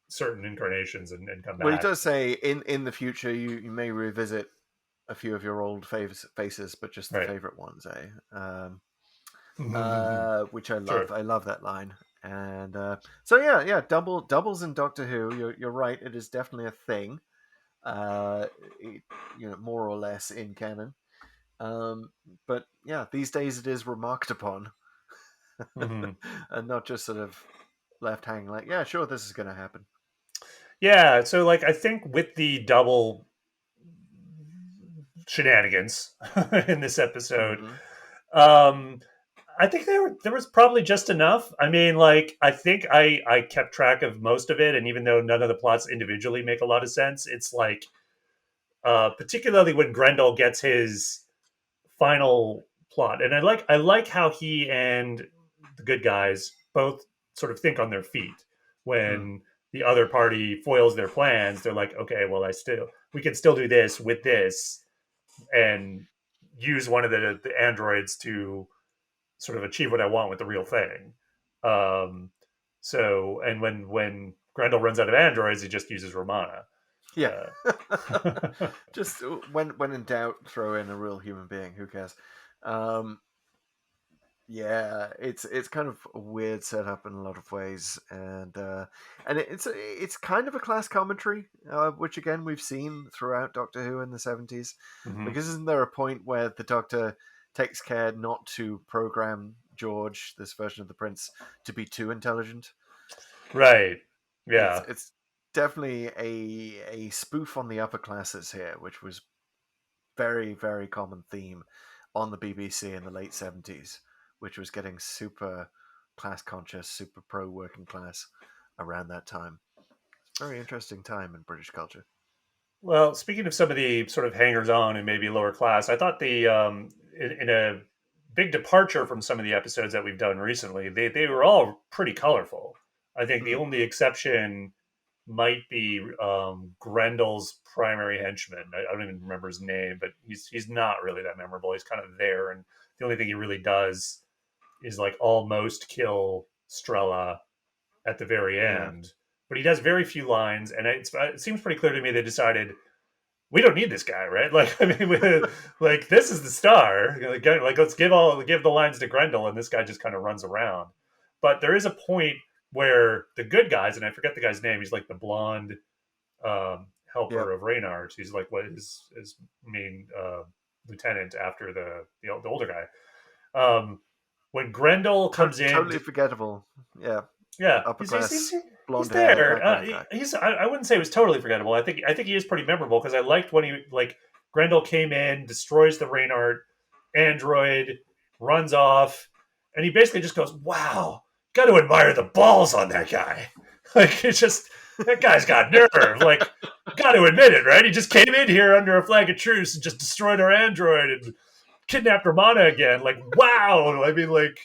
certain incarnations and come Well, he back. does say in the future you may revisit a few of your old faces, but just the Right. favorite ones, eh? Mm-hmm. Which I love. Sure. I love that line. And so yeah, doubles in Doctor Who. You're right. It is definitely a thing. Uh, it, more or less in canon. Um, but yeah, these days it is remarked upon, Mm-hmm. and not just sort of left hanging. Like, yeah, sure, this is going to happen. Yeah. So like I think with the double shenanigans in this episode, Mm-hmm. um, I think there was probably just enough. I mean, like I think I kept track of most of it, and even though none of the plots individually make a lot of sense, it's like particularly when Grendel gets his final plot, and I like how he and the good guys both sort of think on their feet Mm. when the other party foils their plans. They're like, okay, well, we can still do this with this, and use one of the androids to sort of achieve what I want with the real thing. Um, so, and when Grendel runs out of androids, he just uses Romana. Yeah. Uh, Just when in doubt, throw in a real human being. Who cares? Um, yeah, it's kind of a weird setup in a lot of ways, and it's kind of a class commentary, which again we've seen throughout Doctor Who in the 70s. mhm. Because isn't there a point where the Doctor takes care not to program George, this version of the Prince, to be too intelligent? Right. It's Yeah. it's definitely a spoof on the upper classes here, which was very, very common theme on the BBC in the late 70s, which was getting super class conscious, super pro working class around that time. It's a very interesting time in British culture. Well, speaking of some of the sort of hangers on and maybe lower class, I thought in a big departure from some of the episodes that we've done recently, they were all pretty colorful. I think the Mm, only exception might be Grendel's primary henchman. I don't even remember his name, but he's not really that memorable. He's kind of there, and the only thing he really does is like almost kill Strella at the very yeah. end. But he does very few lines, and it seems pretty clear to me they decided we don't need this guy, right? Like, I mean, like this is the star. Like, let's give the lines to Grendel, and this guy just kind of runs around. But there is a point where the good guys, and I forget the guy's name. He's like the blonde helper Yep. of Reynard. He's like what his main lieutenant after the older guy. When Grendel comes in, Totally forgettable. Yeah. yeah, Upper he's class. He's blonde-haired there. background guy. He's. I wouldn't say it was totally forgettable. I think he is pretty memorable because I liked when he like Grendel came in, destroys the Reinhardt android, runs off, and he basically just goes, "Wow, got to admire the balls on that guy." Like it's just that guy's got nerve. Like, got to admit it, right? He just came in here under a flag of truce and just destroyed our android and kidnapped Romana again. Like, wow. I mean, like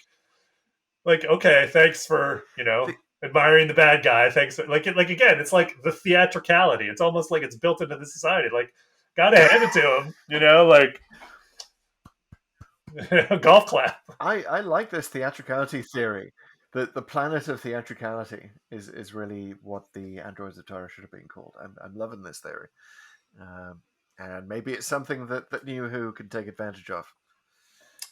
okay, thanks for The, admiring the bad guy. Thanks, like again, it's like the theatricality. It's almost like it's built into the society. Like, gotta hand it to him, like golf clap. I like this theatricality theory. The planet of theatricality is really what the androids of Tara should have been called. I'm loving this theory, um, and maybe it's something that New Who can take advantage of.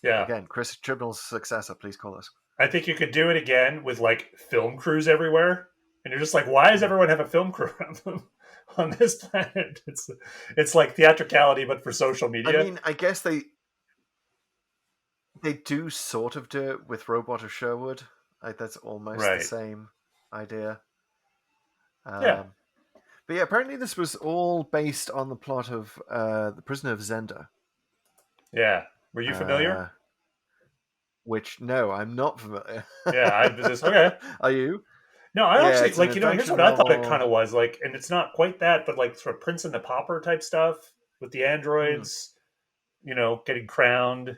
Yeah, Again, Chris Chibnall's successor. Please call us. I think you could do it again with like film crews everywhere, and you're just like, why does Mm. everyone have a film crew around them on this planet? It's like theatricality, but for social I media. mean, I guess they do sort of do it with Robot of Sherwood. Like that's almost the Right. same idea. Yeah. Um, but yeah, apparently this was all based on the plot of The Prisoner of Zenda. Yeah. Were you familiar? Uh, which no, I'm not familiar. Yeah. I was just okay. Are you? No, I Yeah, actually it's an like here's adventure what I thought it kind novel. of was like, and it's not quite that, but like sort of Prince and the Pauper type stuff with the Hmm. androids, getting crowned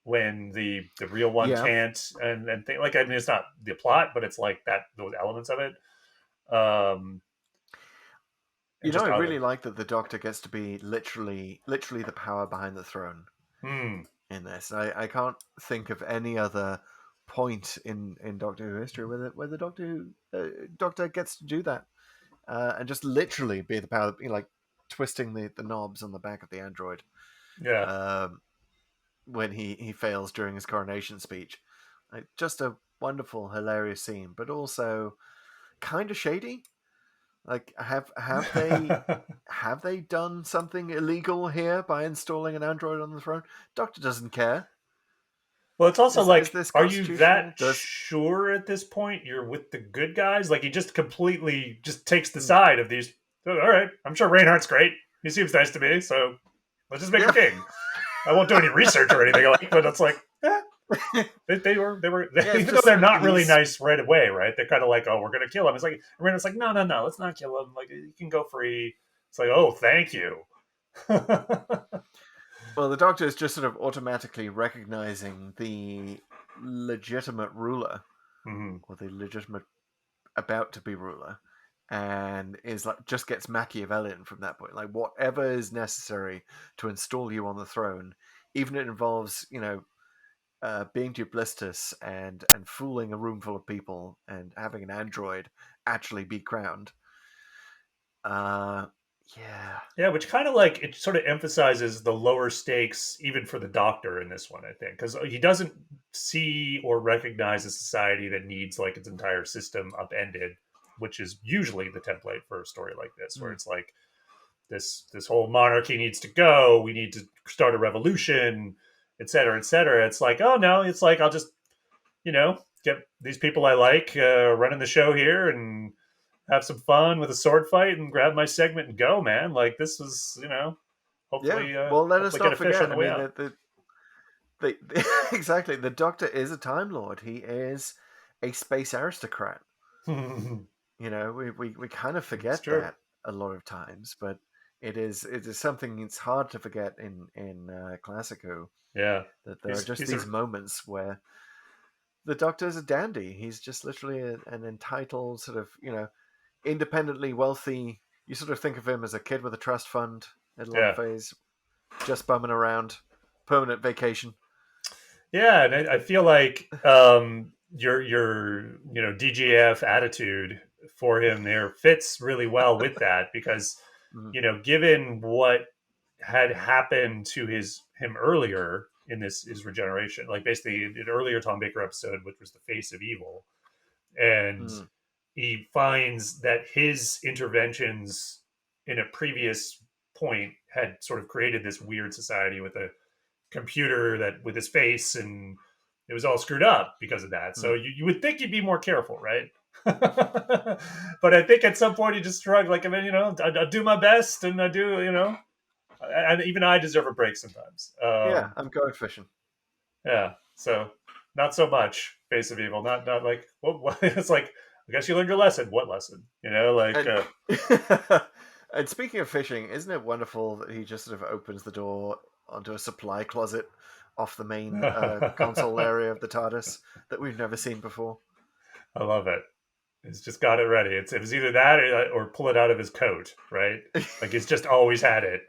when the real one Yeah, can't, and like I mean, it's not the plot, but it's like that those elements of it, um, and I just really other. like that the Doctor gets to be literally the power behind the throne Hmm. in this. I can't think of any other point in Doctor Who history where the Doctor gets to do that and just literally be the power, like twisting the knobs on the back of the android Yeah. um, when he fails during his coronation speech. Like, just a wonderful, hilarious scene, but also kind of shady. Like, have they done something illegal here by installing an android on the throne? Doctor doesn't care. Well, it's also Is like, this are you that constitutional? Does sure at this point you're with the good guys? Like, he just completely just takes the mm, side of these. "Oh, all right, I'm sure Reinhardt's great. He seems nice to me, so let's just make him yeah, king. I won't do any research or anything like, but it's like, they were yeah. It's even though just they're not really he's nice right away, right? They're kind of like, oh, we're gonna kill him. It's like Reinhardt's like, no, no, no, let's not kill him. Like, you can go free. It's like, oh, thank you. well, the Doctor is just sort of automatically recognizing the legitimate ruler Mhm. or the legitimate about to be ruler, and is like just gets Machiavellian from that point. Like whatever is necessary to install you on the throne, even if it involves being duplicitous and fooling a room full of people and having an android actually be crowned. Uh, yeah, Yeah, which kind of like it sort of emphasizes the lower stakes even for the Doctor in this one, I think, because he doesn't see or recognize a society that needs like its entire system upended, which is usually the template for a story like this, where mm, it's like this whole monarchy needs to go, we need to start a revolution, et cetera, et cetera. It's like, oh no, it's like I'll just get these people I like running the show here and have some fun with a sword fight and grab my segment and go, man. Like this was, yeah. hopefully, Well, let us hopefully get not a fish on forget. the I way mean, out. exactly. The Doctor is a Time Lord. He is a space aristocrat. We kind of It's forget true. that a lot of times, but it is something it's hard to forget in classic Who, Yeah, that there are he's just he's a these moments where the Doctor's a dandy. He's just literally an entitled sort of independently wealthy. You sort of think of him as a kid with a trust fund at a long yeah, phase, just bumming around, permanent vacation. yeah, and I feel like your DGF attitude for him there fits really well with that because Mhm. given what had happened to him earlier in this his regeneration, like basically an earlier Tom Baker episode, which was the face of evil, and Mhm. he finds that his interventions in a previous point had sort of created this weird society with a computer that with his face and it was all screwed up because of that. So Mhm. you would think you'd be more careful, right? But I think at some point he just shrugged, like, I mean, I do my best, and I do, and even I deserve a break sometimes. Yeah, I'm going fishing. Yeah, so not so much Face of Evil, not like what it's like. I guess you learned your lesson. What lesson? And and speaking of fishing, isn't it wonderful that he just sort of opens the door onto a supply closet off the main console I area of the TARDIS that we've never seen before? love it. He's just got it ready. It was either that or pull it out of his coat, right? Like he's just always had it,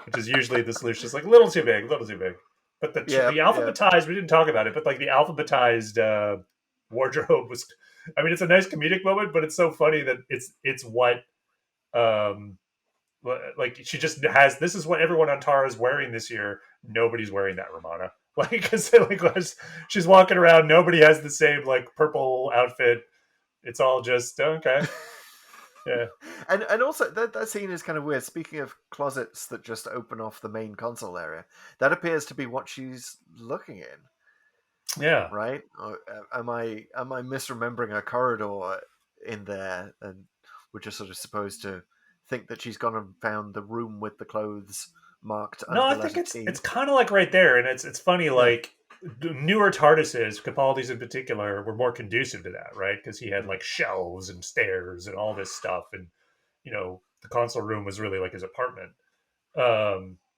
which is usually the solution. It's like a little too big, a little too big. But the Yep, yep. alphabetized, we didn't talk about it, but like the alphabetized wardrobe was. I mean, it's a nice comedic moment, but it's so funny that it's what um like she just has. This is what everyone on Tara is wearing this year. Nobody's wearing that, Romana. Like, because like she's walking around, nobody has the same like purple outfit. It's all just okay. Yeah. And also that scene is kind of weird. Speaking of closets that just open off the main console area, that appears to be what she's looking in, Yeah. right? Or, am I misremembering a corridor in there, and we're just sort of supposed to think that she's gone and found the room with the clothes marked No, under I the think letter it's T? kind of like right there, and it's funny. Yeah. Like newer TARDISes, Capaldi's in particular, were more conducive to that, right? Because he had Mm. like shelves and stairs and all this stuff, and the console room was really like his apartment.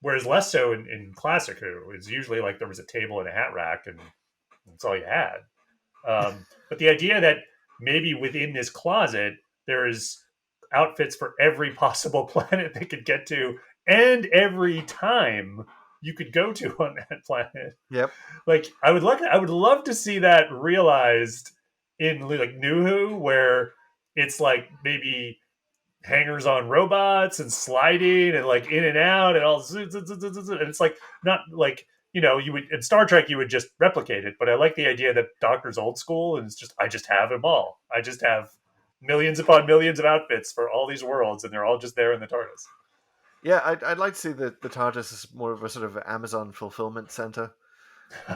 Whereas less so in Classic Who, it's usually like there was a table and a hat rack, and that's all you had. But the idea that maybe within this closet there is outfits for every possible planet they could get to, and every time you could go to on that planet. Yep. Like I would love to see that realized in like New Who, where it's like maybe hangers on robots and sliding and like in and out and all and it's like not like you would in Star Trek you would just replicate it, but I like the idea that Doctor's old school and it's just I just have them all. I just have millions upon millions of outfits for all these worlds and they're all just there in the TARDIS. Yeah, I'd like to see the TARDIS as more of a sort of Amazon fulfillment center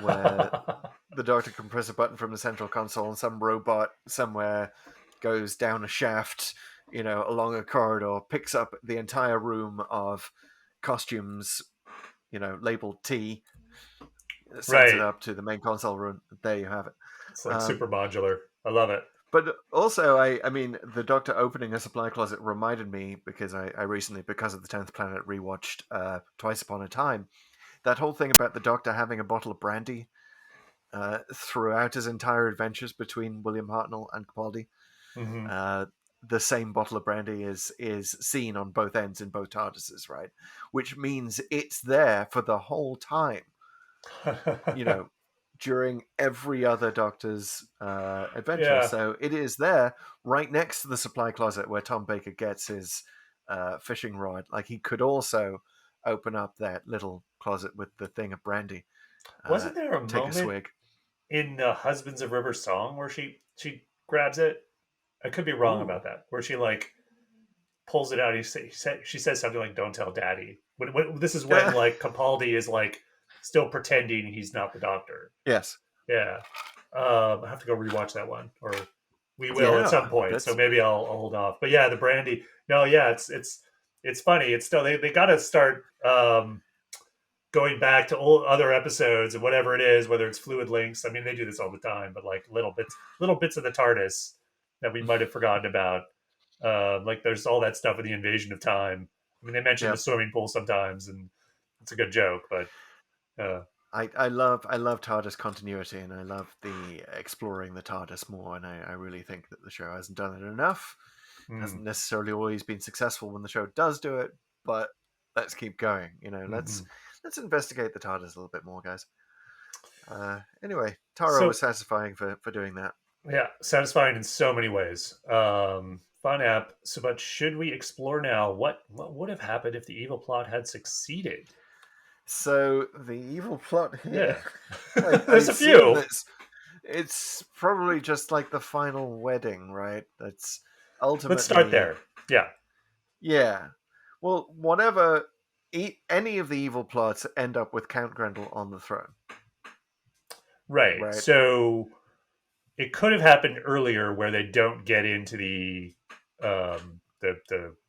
where the Doctor can press a button from the central console and some robot somewhere goes down a shaft, along a corridor, picks up the entire room of costumes, labeled T, sends it Right. up to the main console room. There you have it. It's like Um, super modular. I love it. but also, I mean, the Doctor opening a supply closet reminded me because I recently, because of the 10th Planet, rewatched Twice Upon a Time. That whole thing about the Doctor having a bottle of brandy throughout his entire adventures between William Hartnell and Capaldi. Hmm. Uh, the same bottle of brandy is seen on both ends in both TARDISes, right? Which means it's there for the whole time, you know, during every other Doctor's adventure. Yeah. So it is there right next to the supply closet where Tom Baker gets his fishing rod. Like he could also open up that little closet with the thing of brandy, uh, Wasn't there a take a moment swig. in Husbands of River Song where she grabs it? I could be wrong Ooh, about that. Where she like pulls it out. She says something like "Don't tell Daddy." When this is when like Capaldi is like still pretending he's not the Doctor. yes, Yeah, I have to go rewatch that one, or we will at some yeah, point. So that's maybe I'll hold off. But yeah, the brandy. No, yeah, it's funny. It's still they got to start going back to old other episodes and whatever it is, whether it's fluid links. I mean, they do this all the time, but like little bits of the TARDIS that we might have forgotten about. Like there's all that stuff with the invasion of time. I mean, they mention yeah. the swimming pool sometimes, and it's a good joke, but I love TARDIS continuity, and I love the exploring the TARDIS more. And I really think that the show hasn't done it enough. mm, Hasn't necessarily always been successful when the show does do it, but let's keep going. Let's mhm. let's investigate the TARDIS a little bit more, guys. Anyway, Taro was So satisfying for doing that. yeah, satisfying in so many ways. Fun app. So, but should we explore now what would have happened if the evil plot had succeeded? So the evil plot Yeah, here, I there's a assume few. that's it's probably just like the final wedding, right? That's Let's start ultimately, there. Yeah, yeah. Well, whatever. Any of the evil plots end up with Count Grendel on the throne, right. right? So it could have happened earlier where they don't get into the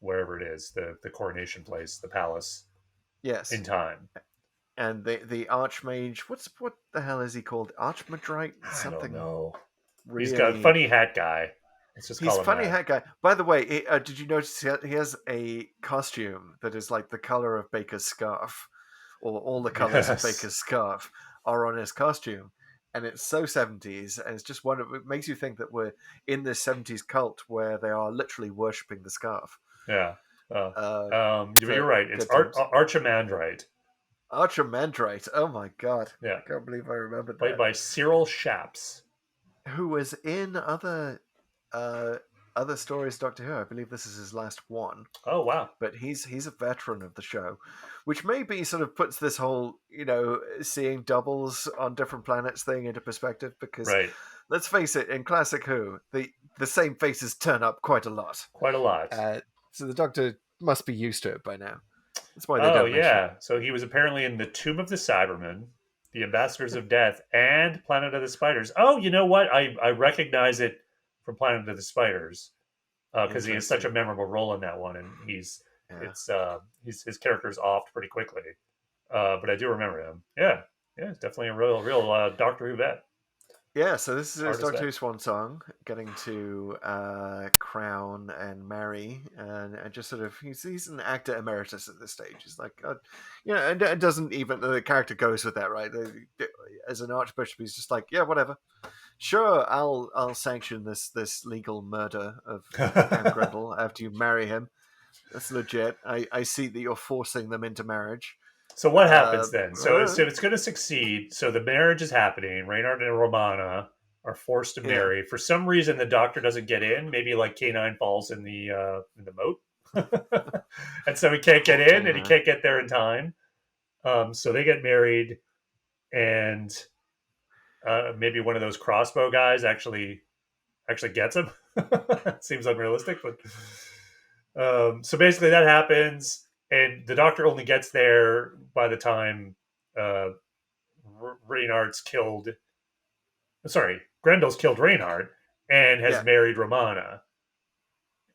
wherever it is, the coronation place, the palace in Yes, time. and the archmage. What the hell is he called? Archmadrite? I don't Something know. He's got a really. funny hat guy. Let's just He's call him funny that. hat guy. By the way, did you notice he has a costume that is like the color of Baker's scarf, or all the colors of Yes. Baker's scarf are on his costume, and it's so 70s, and it's just one. It makes you think that we're in this 70s cult where they are literally worshipping the scarf. Yeah. Uh, You're so right. It's good times. Archimandrite. Archimandrite. Oh my god, Yeah. I can't believe I remembered Played that. by Cyril Shaps. Who was in uh, other stories Doctor Who. I believe this is his last one. Oh, wow. But he's a veteran of the show, which maybe sort of puts this whole seeing doubles on different planets thing into perspective. Because Right. let's face it, in classic Who, the same faces turn up quite a lot, Quite a lot. uh, so the Doctor must be used to it by now. That's why they Oh, don't mention it. yeah. So he was apparently in the Tomb of the Cybermen, the Ambassadors of Death, and Planet of the Spiders. Oh, you know what? I recognize it from Planet of the Spiders because he has such a Interesting. memorable role in that one, and Yeah. it's his character's off pretty quickly. But I do remember him. Yeah, yeah, it's definitely a real Doctor Who vet, Yeah, so this is his artist Doctor vet. Who swan song, getting to crown and marry, and just sort of he's an actor emeritus at this stage. He's like, and it doesn't even the character goes with that, right? As an archbishop, he's just like, yeah, whatever, sure, I'll sanction this legal murder of Count Grendel after you marry him. That's legit. I see that you're forcing them into marriage. So what Uh, happens then? uh, So it's going to succeed. So the marriage is happening. Reynard and Romana are forced to yeah, marry. For some reason, the doctor doesn't get in. Maybe like K-9 falls in the moat, and so he can't get poor in, and he K9. can't get there in time. So they get married, and maybe one of those crossbow guys actually gets him. Seems unrealistic, but so basically that happens, and the doctor only gets there by the time uh, Reynard's killed. Sorry, Grendel's killed Reynard and has Yeah, married Romana.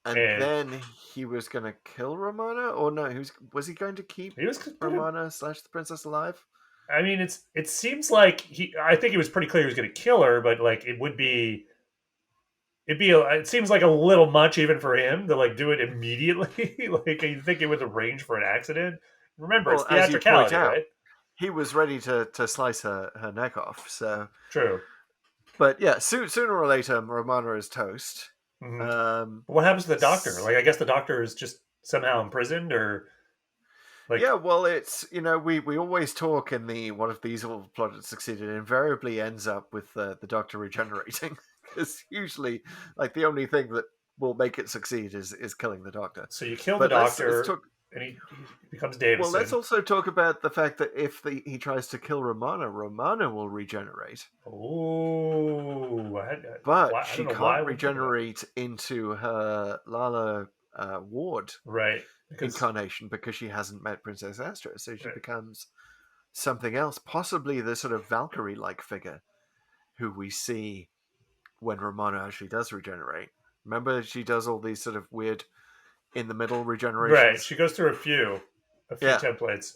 and And then he was going to kill Romana, or no? Was he going to keep he was gonna. Romana slash the princess alive? I mean, it seems like he. I think it was pretty clear he was going to kill her, but like it would be. It seems like a little much even for him to like do it immediately. Like you think it was arranged for an accident. Remember, it's Well, as you point theatricality, out, right? he was ready to slice her neck off. So, True. but yeah, sooner or later, Romana is toast. Hmm. Um, What happens to the doctor? s- Like, I guess the doctor is just somehow imprisoned, or like, yeah, well, it's we always talk in the one of these all plot that succeeded invariably ends up with the Doctor regenerating because usually like the only thing that will make it succeed is killing the Doctor. so you kill the But let's doctor, talk. and he becomes Well, let's Davison. also talk about the fact that if he tries to kill Romana, Romana will regenerate, Oh, but why? I she don't know why can't I wouldn't think of that. regenerate into her Lala Ward Right, because incarnation because she hasn't met Princess Astra, so she right. becomes something else, possibly the sort of Valkyrie-like figure who we see when Romana actually does regenerate. Remember, she does all these sort of weird in the middle Right, regenerations. she goes through a few Yeah, templates.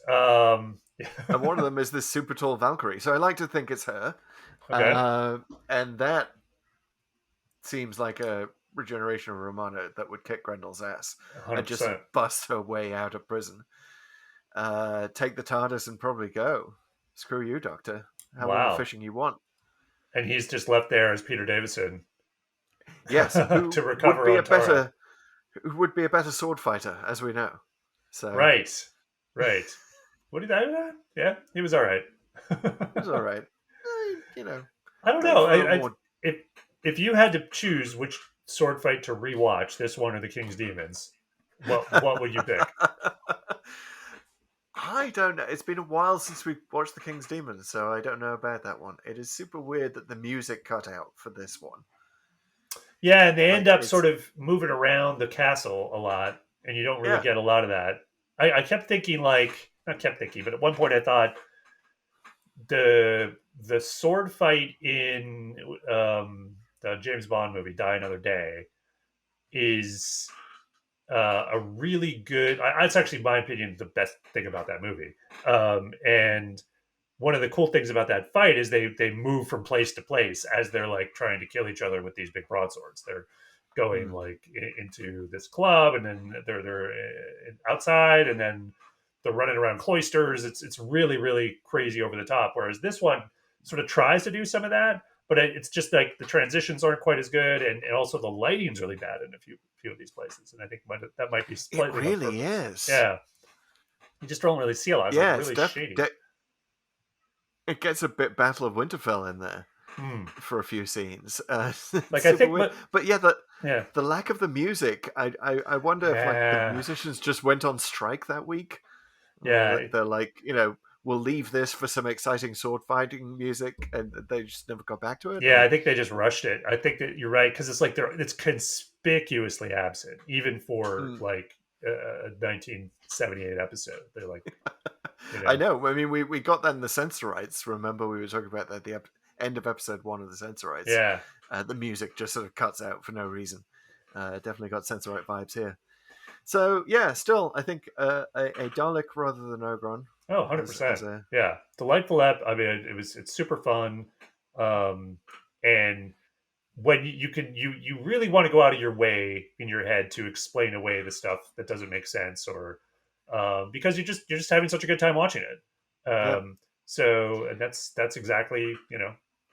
and one of them is this super tall Valkyrie. So I like to think it's her. Okay, Uh, and that seems like a regeneration of Romana that would kick Grendel's ass and just sort 100%. of bust her way out of prison. Take the TARDIS and probably go. Screw you, Doctor. Have all the Wow, fishing you want. and he's just left there as Peter Davison Yes, to recover on Tara. who would be a better sword fighter, as we know. So Right, right. What did I? Yeah, he was all right. it was all right. You know, I don't made know. for a I more. if if you had to choose which sword fight to rewatch, this one or the King's Demons, what would you pick? I don't know. It's been a while since we watched The King's Demons, so I don't know about that one. It is super weird that the music cut out for this one. Yeah, and they end Like up sort it's of moving around the castle a lot, and you don't really yeah, get a lot of that. I kept thinking like not kept thinking, but at one point I thought the sword fight in the James Bond movie Die Another Day is a really good. It's actually, in my opinion, the best thing about that movie. And one of the cool things about that fight is they move from place to place as they're like trying to kill each other with these big broadswords. They're going Mm. like into this club, and then they're outside, and then they're running around cloisters. It's really really crazy over the top. Whereas this one sort of tries to do some of that, but it's just like the transitions aren't quite as good, and also the lighting's really bad in a few of these places. And I think that might be It slightly on really purpose. is. Yeah, you just don't really see a lot. It's like Yeah, really shady. it gets a bit Battle of Winterfell in there Hmm. for a few scenes. Like It's I super think, weird. But yeah, yeah, the lack of the music, I wonder if like the yeah, musicians just went on strike that week. yeah, They're like, we'll leave this for some exciting sword fighting music, and they just never got back to it. yeah. I Or think they just rushed it. I think that you're right because it's like it's conspicuously absent, even for Mm. like a 1978 episode. They're like, you I know, know. I mean, we got that in the Sensorites. Remember, we were talking about that at the end of episode 1 of the Sensorites. yeah, The music just sort of cuts out for no reason. Definitely got Sensorite vibes here. So yeah, still I think a Dalek rather than Ogron oh, 100 as percent, a yeah. Delightful app. I mean, it's super fun, um, and when you can you really want to go out of your way in your head to explain away the stuff that doesn't make sense, or because you're just having such a good time watching it. yeah, So and that's exactly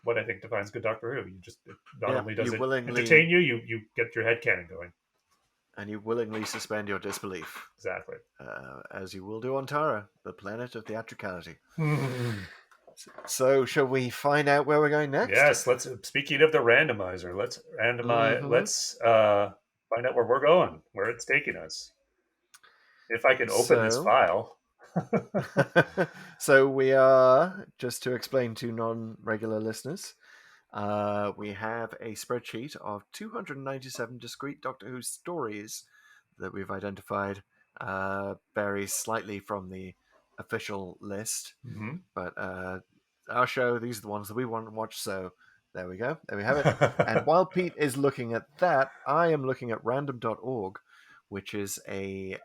what I think defines good Doctor Who. You just it not yeah, only does you it entertain willingly you get your head canon going. suspend your disbelief, Exactly. as you will do on Tara, the planet of theatricality. So, shall we find out where we're going next? Yes. Let's. Speaking of the randomizer, let's randomize. Mm-hmm. Let's find out where we're going, where it's taking us. If I can open this So, file. so we are, just to explain to non-regular listeners, we have a spreadsheet of 297 discrete Doctor Who stories that we've identified. Varies slightly from the official list, Mhm. but our show, these are the ones that we want to watch. So there we go. There we have it. And while Pete is looking at that, I am looking at random.org, which is a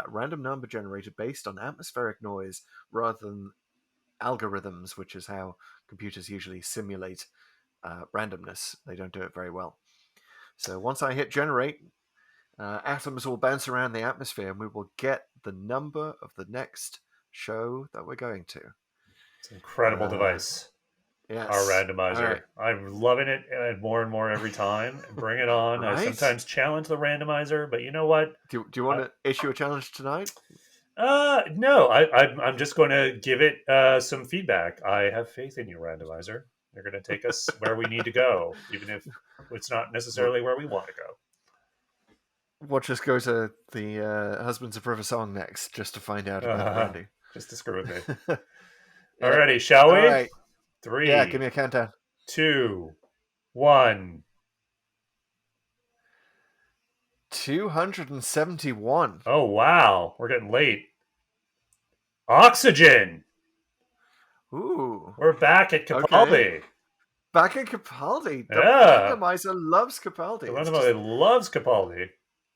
random number generator based on atmospheric noise rather than algorithms, which is how computers usually simulate randomness. They don't do it very well. So once I hit generate, atoms will bounce around the atmosphere and we will get the number of the next show that we're going to. It's an incredible Uh, device. Our yes. All randomizer. right. I'm loving it and more every time. Bring it on. I Right? sometimes challenge the randomizer, but you know what? Do you want I, to issue a challenge tonight? no, I'm just going to give it some feedback. I have faith in you, randomizer. You're going to take us where we need to go, even if it's not We'll, necessarily where we want to go. we'll just go to the Husbands of River song next, just to find out about the brandy. Just to screw with me. Yep. Alrighty, shall All we? right. Yeah, give me Three, a countdown. 2, 1. 271. Oh wow, we're getting late. Oxygen. Ooh. We're back at Okay. Capaldi. Back in Capaldi. The Yeah, randomizer loves the Capaldi. It's just randomizer loves Capaldi.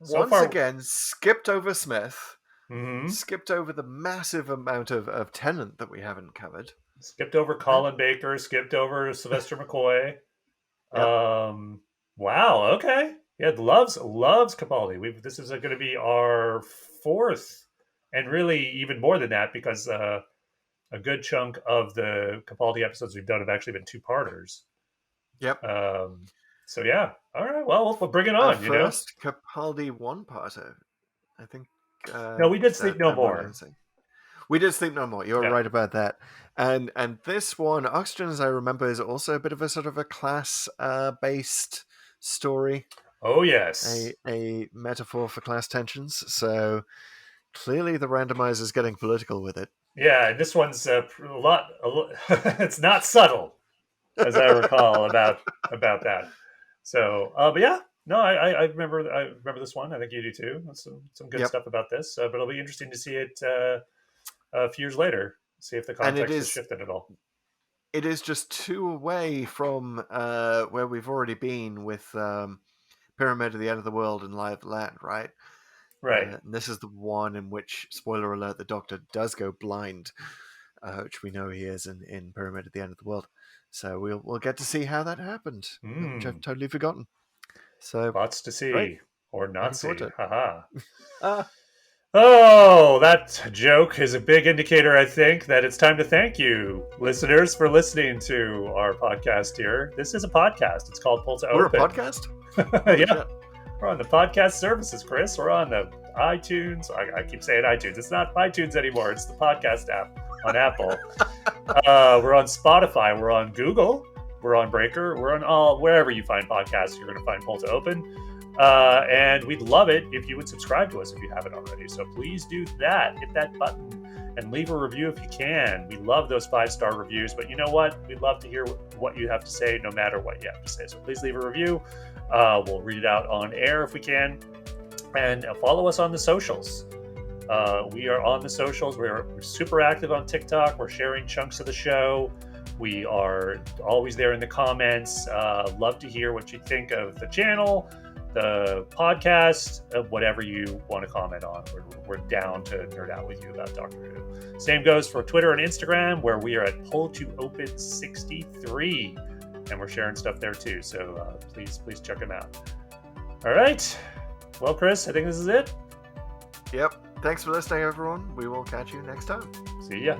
So once far, again skipped over Smith, mm-hmm. skipped over the massive amount of Tennant that we haven't covered. Skipped over And, Colin Baker. Skipped over Sylvester McCoy. yep. Wow. Okay. Yeah, loves Capaldi. This is going to be our fourth, and really even more than that because a good chunk of the Capaldi episodes we've done have actually been two-parters. Yep. Um, so yeah. All right. Well, we'll bring it Our on. first Capaldi one-parter. I think No, we did sleep that no I'm right in more. saying. We did Sleep No More. You're Yeah. right about that. And this one, Oxygen, as I remember, is also a bit of a sort of a class based story, Oh yes. a metaphor for class tensions. So clearly the randomizer is getting political with it. Yeah. This one's a lot. It's not subtle, as I recall about that. So, but yeah, no, I remember this one. I think you do too. That's some good Yep. stuff about this. But it'll be interesting to see it a few years later. See if the And it context has is shifted at all. it is just 2 away from where we've already been with Pyramid of the End of the World and Lie of the Land, right? Right. And this is the one in which, spoiler alert, the Doctor does go blind, which we know he is in Pyramid of the End of the World. So we'll get to see how that happened, which I've totally forgotten. So Lots to great, see or not looking forward see. to it. Haha. Ah, Oh, that joke is a big indicator, I think, that it's time to thank you, listeners, for listening to our podcast here. This is a podcast. It's called Pull to we're a Open. podcast. Holy Yeah, shit! we're on the podcast services, Chris. We're on the iTunes. I keep saying iTunes. It's not iTunes anymore. It's the podcast app on Apple. We're on Spotify. We're on Google. We're on Breaker. We're on all wherever you find podcasts. You're going to find Pull to Open. And we'd love it if you would subscribe to us if you haven't already. So please do that. Hit that button and leave a review if you can. We love those 5-star reviews. But you know what? We'd love to hear what you have to say, no matter what you have to say. So please leave a review. We'll read it out on air if we can. And follow us on the socials. We are on the socials. We're super active on TikTok. We're sharing chunks of the show. We are always there in the comments. Love to hear what you think of the channel, the podcast, whatever you want to comment on. We're down to nerd out with you about Doctor Who. Same goes for Twitter and Instagram, where we are at Pull to Open 63, and we're sharing stuff there too. So please check them out. All right. Well, Chris, I think this is it. Yep. Thanks for listening, everyone. We will catch you next time. See ya.